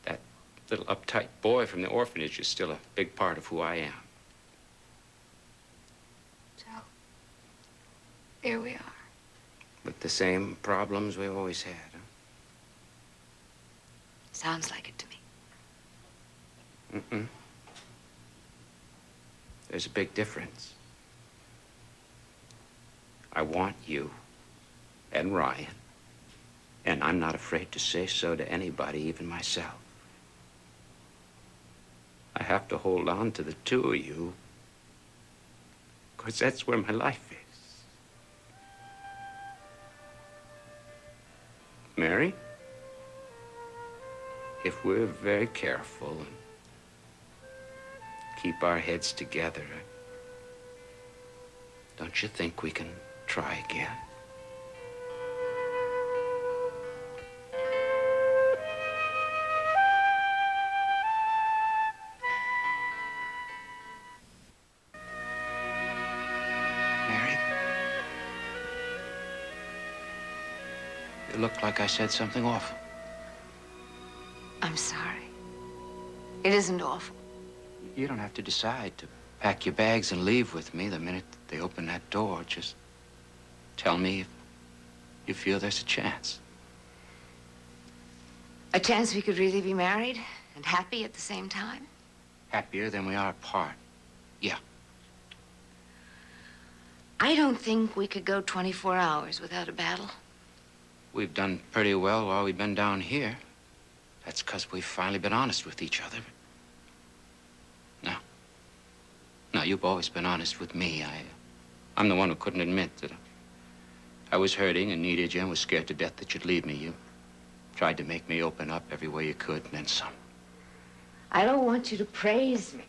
That little uptight boy from the orphanage is still a big part of who I am. So, here we are. With the same problems we've always had, huh? Sounds like it to me. Mm-mm. There's a big difference. I want you and Ryan, and I'm not afraid to say so to anybody, even myself. I have to hold on to the two of you, because that's where my life is. Mary, if we're very careful and keep our heads together, don't you think we can try again? Mary? You look like I said something awful. I'm sorry. It isn't awful. You don't have to decide to pack your bags and leave with me the minute they open that door. Just tell me if you feel there's a chance. A chance we could really be married and happy at the same time? Happier than we are apart. Yeah. I don't think we could go 24 hours without a battle. We've done pretty well while we've been down here. That's because we've finally been honest with each other. No, you've always been honest with me. I'm the one who couldn't admit that I was hurting and needed you and was scared to death that you'd leave me. You tried to make me open up every way you could, and then some. I don't want you to praise me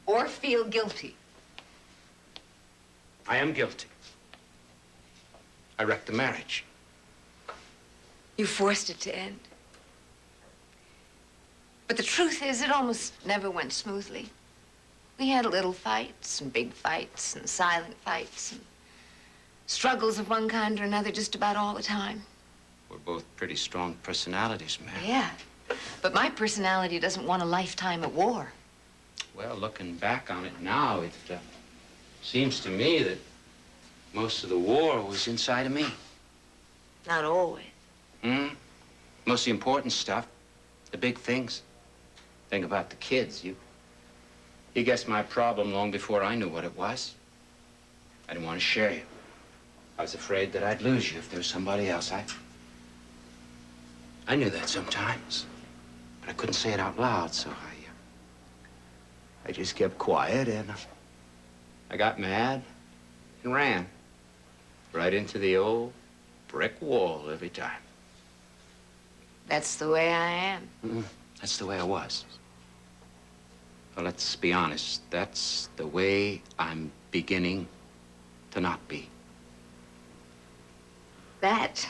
or feel guilty. I am guilty. I wrecked the marriage. You forced it to end. But the truth is, it almost never went smoothly. We had little fights and big fights and silent fights and struggles of one kind or another just about all the time. We're both pretty strong personalities, Mary. Yeah, but my personality doesn't want a lifetime at war. Well, looking back on it now, it seems to me that most of the war was inside of me. Not always. Most of the important stuff, the big things. Think about the kids. You guessed my problem long before I knew what it was. I didn't want to share you. I was afraid that I'd lose you if there was somebody else. I knew that sometimes, but I couldn't say it out loud, so I just kept quiet, and I got mad and ran right into the old brick wall every time. That's the way I am. That's the way I was. Well, let's be honest. That's the way I'm beginning to not be. That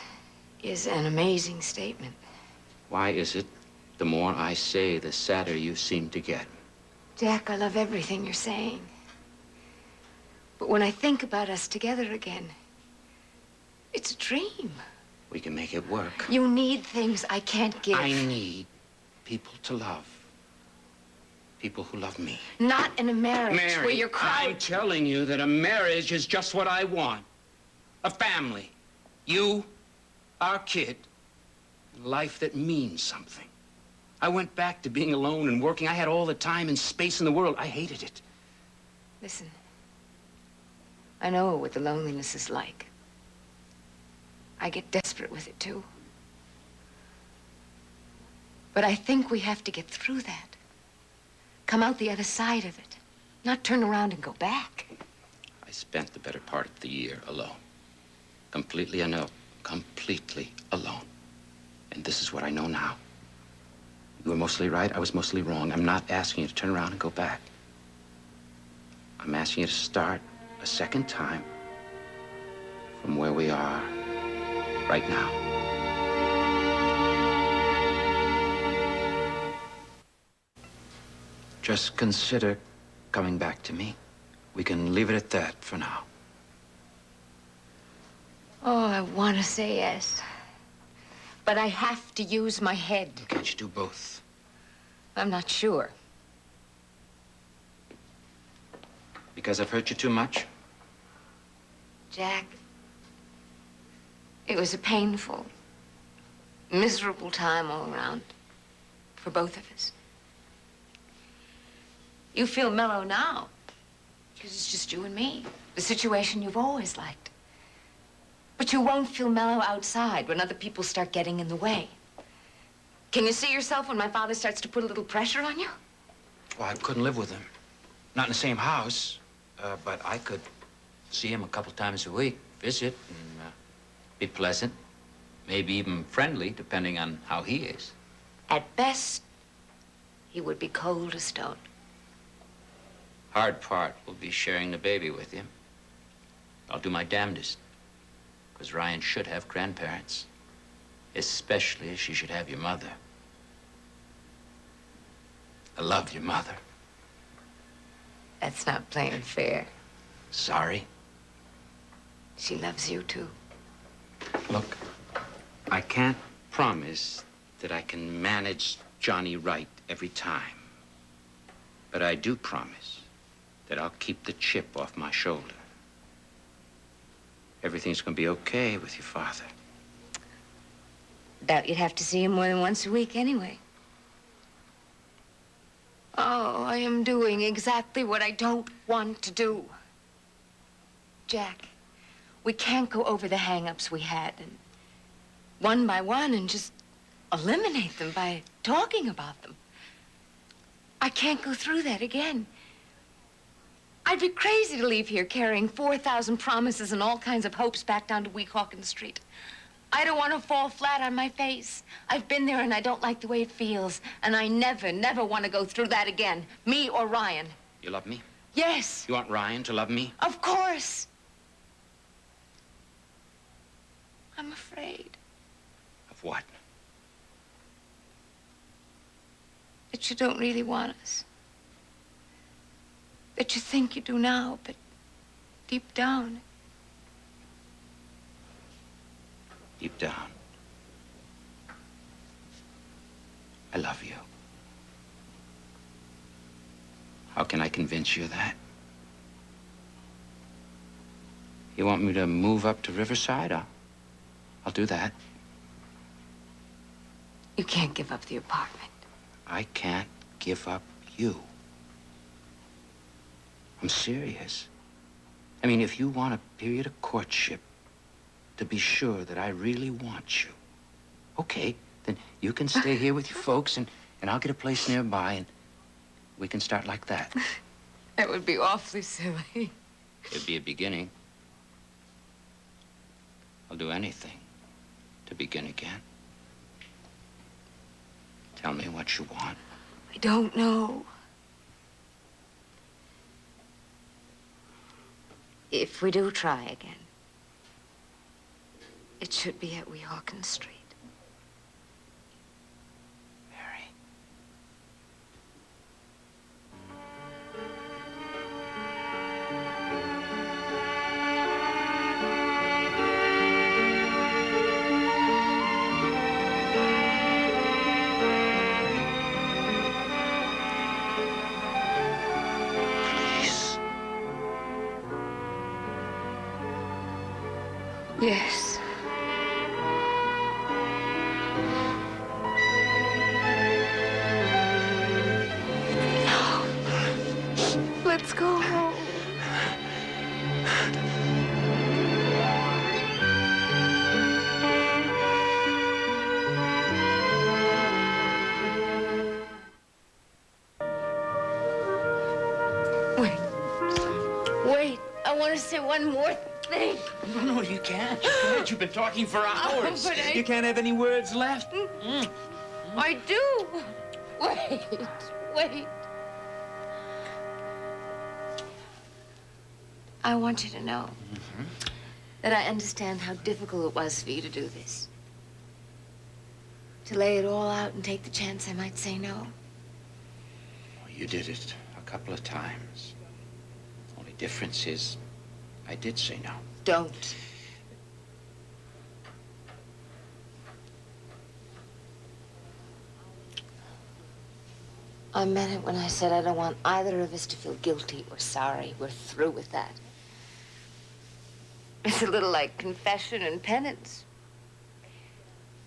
is an amazing statement. Why is it the more I say, the sadder you seem to get? Jack, I love everything you're saying. But when I think about us together again, it's a dream. We can make it work. You need things I can't give. I need people to love. People who love me. Not in a marriage Mary, where you're crowded. I'm telling you that a marriage is just what I want. A family. You, our kid, and a life that means something. I went back to being alone and working. I had all the time and space in the world. I hated it. Listen, I know what the loneliness is like. I get desperate with it, too. But I think we have to get through that. Come out the other side of it. Not turn around and go back. I spent the better part of the year alone. Completely alone. Completely alone. And this is what I know now. You were mostly right. I was mostly wrong. I'm not asking you to turn around and go back. I'm asking you to start a second time from where we are right now. Just consider coming back to me. We can leave it at that for now. Oh, I want to say yes. But I have to use my head. Can't you do both? I'm not sure. Because I've hurt you too much? Jack, it was a painful, miserable time all around for both of us. You feel mellow now because it's just you and me, the situation you've always liked. But you won't feel mellow outside when other people start getting in the way. Can you see yourself when my father starts to put a little pressure on you? Well, I couldn't live with him. Not in the same house, but I could see him a couple times a week, visit, and be pleasant, maybe even friendly, depending on how he is. At best, he would be cold as stone. Hard part will be sharing the baby with you. I'll do my damnedest, because Ryan should have grandparents, especially as she should have your mother. I love your mother. That's not plain fair. Sorry. She loves you, too. Look, I can't promise that I can manage Johnny right every time. But I do promise that I'll keep the chip off my shoulder. Everything's gonna be okay with your father. Doubt you'd have to see him more than once a week anyway. Oh, I am doing exactly what I don't want to do. Jack, we can't go over the hang-ups we had and one by one and just eliminate them by talking about them. I can't go through that again. I'd be crazy to leave here carrying 4,000 promises and all kinds of hopes back down to Weehawken Street. I don't want to fall flat on my face. I've been there and I don't like the way it feels. And I never, never want to go through that again. Me or Ryan. You love me? Yes. You want Ryan to love me? Of course. I'm afraid Of what? that you don't really want us. That you think you do now, but deep down. Deep down, I love you. How can I convince you of that? You want me to move up to Riverside? I'll do that. You can't give up the apartment. I can't give up you. I'm serious. I mean, if you want a period of courtship to be sure that I really want you, okay, then you can stay here with your folks and I'll get a place nearby and we can start like that. That would be awfully silly. It'd be a beginning. I'll do anything to begin again. Tell me what you want. I don't know. If we do try again, it should be at Weehawken Street. Mary. Please. Yes. Let's go home. Wait, I want to say one more thing. No, you can't. You can't. You've been talking for hours. But You can't have any words left. I do. Wait. I want you to know that I understand how difficult it was for you to do this. To lay it all out and take the chance I might say no. You did it a couple of times. Only only difference is I did say no. Don't. I meant it when I said I don't want either of us to feel guilty or sorry. We're through with that. It's a little like confession and penance.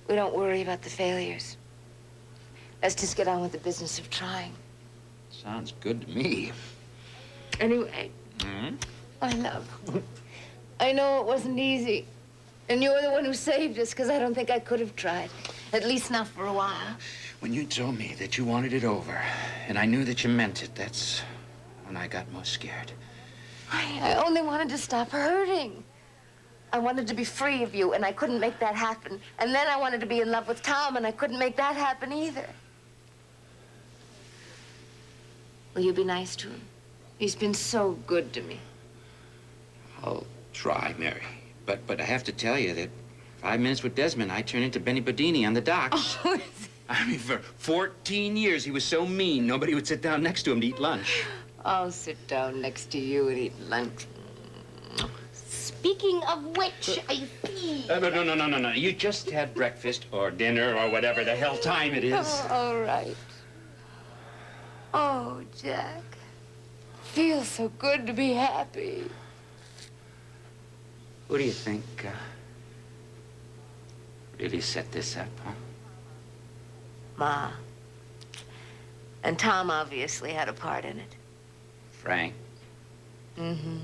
We don't worry about the failures. Let's just get on with the business of trying. Sounds good to me. Anyway, my love, I know it wasn't easy. And you're the one who saved us, because I don't think I could have tried. At least not for a while. When you told me that you wanted it over, and I knew that you meant it, that's when I got most scared. I only wanted to stop hurting. I wanted to be free of you, and I couldn't make that happen. And then I wanted to be in love with Tom, and I couldn't make that happen either. Will you be nice to him? He's been so good to me. I'll try, Mary. But I have to tell you that 5 minutes with Desmond, I turned into Benny Bodini on the docks. Oh, I mean, for 14 years, he was so mean, nobody would sit down next to him to eat lunch. I'll sit down next to you and eat lunch. Speaking of which, I feel... No. You just had breakfast or dinner or whatever the hell time it is. Oh, all right. Oh, Jack. Feels so good to be happy. Who do you think really set this up, huh? Ma. And Tom obviously had a part in it. Frank. Mm-hmm.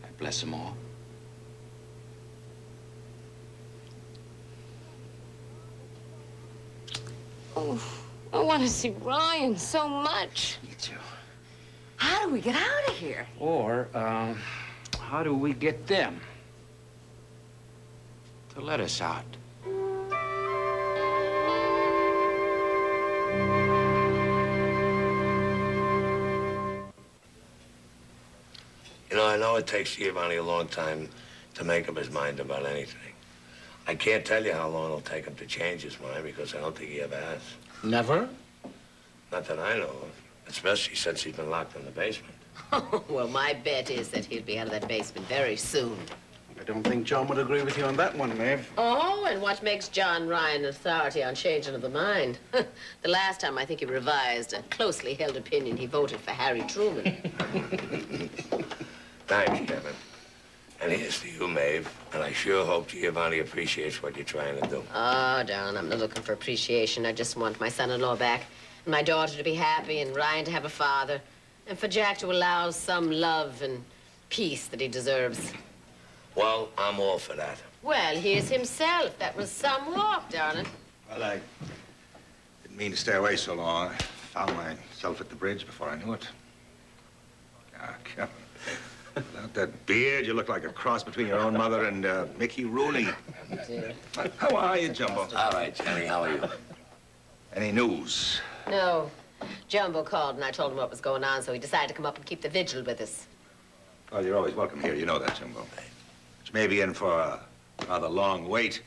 I bless them all. Oh, I want to see Ryan so much. Me too. How do we get out of here? Or, how do we get them to let us out? You know, I know it takes Giovanni a long time to make up his mind about anything. I can't tell you how long it'll take him to change his mind because I don't think he ever has. Never? Not that I know of, especially since he's been locked in the basement. Well, my bet is that he'll be out of that basement very soon. I don't think John would agree with you on that one, Maeve. Oh, and what makes John Ryan an authority on changing of the mind? The last time I think he revised a closely held opinion, he voted for Harry Truman. Thanks, Kevin. And here's to you, Maeve. And I sure hope Giovanni appreciates what you're trying to do. Oh, darling, I'm not looking for appreciation. I just want my son-in-law back, and my daughter to be happy, and Ryan to have a father, and for Jack to allow some love and peace that he deserves. Well, I'm all for that. Well, here's himself. That was some walk, darling. Well, I didn't mean to stay away so long. I found myself at the bridge before I knew it. Ah, Kevin. Without that beard, you look like a cross between your own mother and Mickey Rooney. How are you, Jumbo? All right, Jenny, how are you? Any news? No. Jumbo called, and I told him what was going on, so he decided to come up and keep the vigil with us. Well, you're always welcome here. You know that, Jumbo. Which may be in for a rather long wait.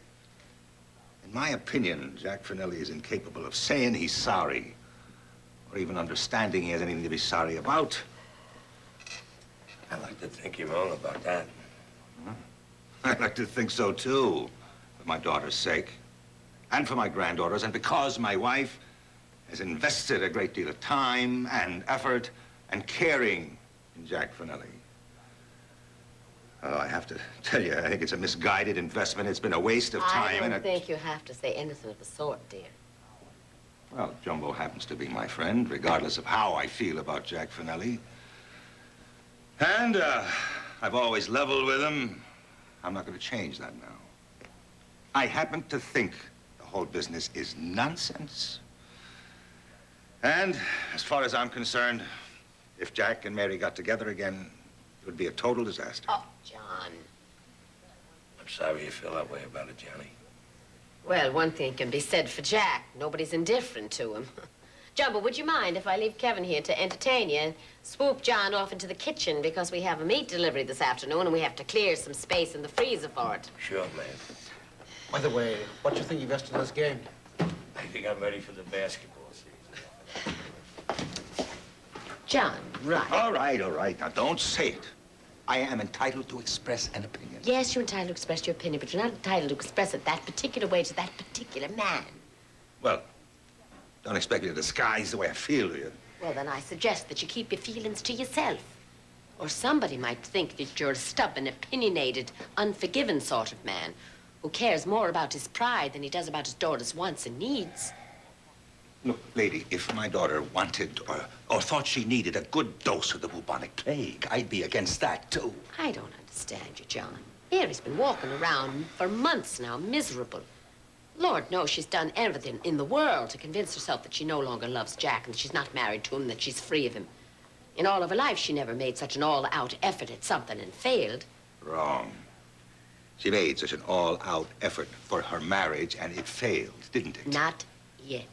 In my opinion, Jack Finelli is incapable of saying he's sorry, or even understanding he has anything to be sorry about. I'd like to think you're wrong about that. I'd like to think so, too, for my daughter's sake, and for my granddaughter's, and because my wife has invested a great deal of time and effort and caring in Jack Finelli. Oh, I have to tell you, I think it's a misguided investment. It's been a waste of time. I don't think you have to say anything of the sort, dear. Well, Jumbo happens to be my friend, regardless of how I feel about Jack Finelli. And I've always leveled with him. I'm not going to change that now. I happen to think the whole business is nonsense. And as far as I'm concerned, if Jack and Mary got together again, it would be a total disaster. Oh, John. I'm sorry you feel that way about it, Johnny. Well, one thing can be said for Jack. Nobody's indifferent to him. Jumbo, would you mind if I leave Kevin here to entertain you and swoop John off into the kitchen because we have a meat delivery this afternoon and we have to clear some space in the freezer for it? Sure, man. By the way, what do you think of yesterday's game? I think I'm ready for the basketball season. John, right. All right, all right. Now, don't say it. I am entitled to express an opinion. Yes, you're entitled to express your opinion, but you're not entitled to express it that particular way to that particular man. Well, don't expect me to disguise the way I feel, do you? Well, then I suggest that you keep your feelings to yourself. Or somebody might think that you're a stubborn, opinionated, unforgiving sort of man who cares more about his pride than he does about his daughter's wants and needs. Look, lady, if my daughter wanted or thought she needed a good dose of the bubonic plague, I'd be against that, too. I don't understand you, John. Mary's been walking around for months now, miserable. Lord knows she's done everything in the world to convince herself that she no longer loves Jack and that she's not married to him, that she's free of him. In all of her life, she never made such an all-out effort at something and failed. Wrong. She made such an all-out effort for her marriage, and it failed, didn't it? Not yet.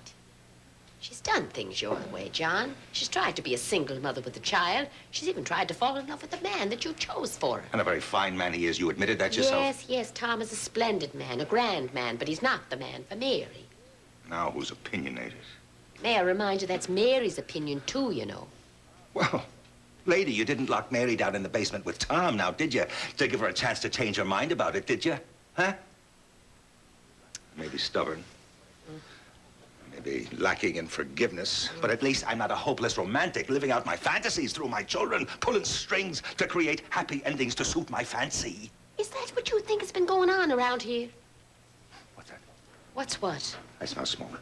She's done things your way, John. She's tried to be a single mother with a child. She's even tried to fall in love with the man that you chose for her. And a very fine man he is. You admitted that yourself? Yes, yes. Tom is a splendid man, a grand man, but he's not the man for Mary. Now who's opinionated? May I remind you that's Mary's opinion, too, you know. Well, lady, you didn't lock Mary down in the basement with Tom, now, did you? To give her a chance to change her mind about it, did you? Huh? Maybe stubborn. Maybe lacking in forgiveness, but at least I'm not a hopeless romantic living out my fantasies through my children, pulling strings to create happy endings to suit my fancy. Is that what you think has been going on around here? What's that? What's what? I smell smoke.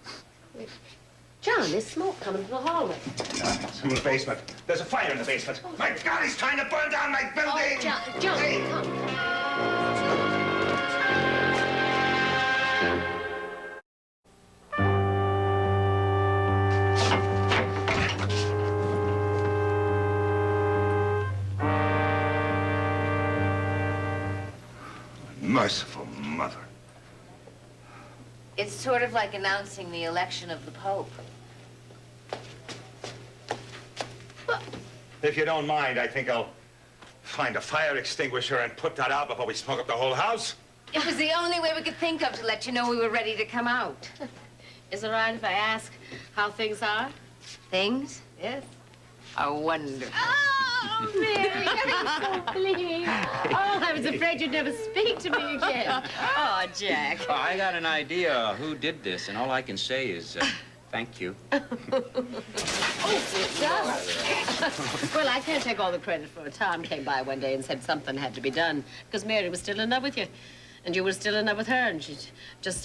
John, there's smoke coming from the hallway. It's from the basement. There's a fire in the basement. My God, he's trying to burn down my building! Oh, John, come. Merciful mother. It's sort of like announcing the election of the Pope. If you don't mind, I think I'll find a fire extinguisher and put that out before we smoke up the whole house. It was the only way we could think of to let you know we were ready to come out. Is it all right if I ask how things are? Things? Yes. Are wonderful. Oh, Mary, I'm so pleased. Oh, I was afraid you'd never speak to me again. Oh, Jack. Well, I got an idea who did this, and all I can say is thank you. Well, I can't take all the credit for it. Tom came by one day and said something had to be done because Mary was still in love with you. And you were still in love with her, and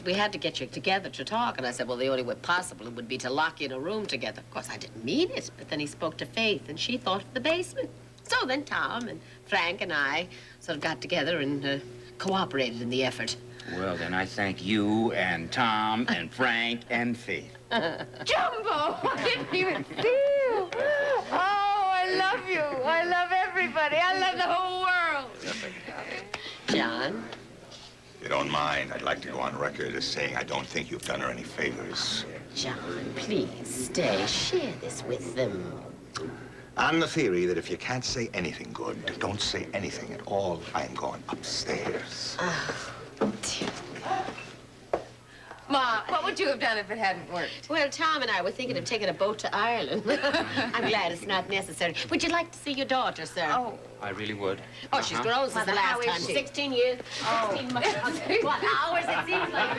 we had to get you together to talk. And I said, well, the only way possible would be to lock you in a room together. Of course, I didn't mean it, but then he spoke to Faith, and she thought of the basement. So then Tom and Frank and I sort of got together and cooperated in the effort. Well, then I thank you and Tom and Frank and Faith. Jumbo, I didn't even feel. Oh, I love you. I love everybody. I love the whole world. John? If you don't mind, I'd like to go on record as saying I don't think you've done her any favors. John, please stay. Share this with them. On the theory that if you can't say anything good, don't say anything at all, I'm going upstairs. Ma, what would you have done if it hadn't worked? Well, Tom and I were thinking of taking a boat to Ireland. I'm glad it's not necessary. Would you like to see your daughter, sir? Oh. I really would. Oh, she's grown since the last time. 16 years. Oh. 16 months. What, hours? It seems like...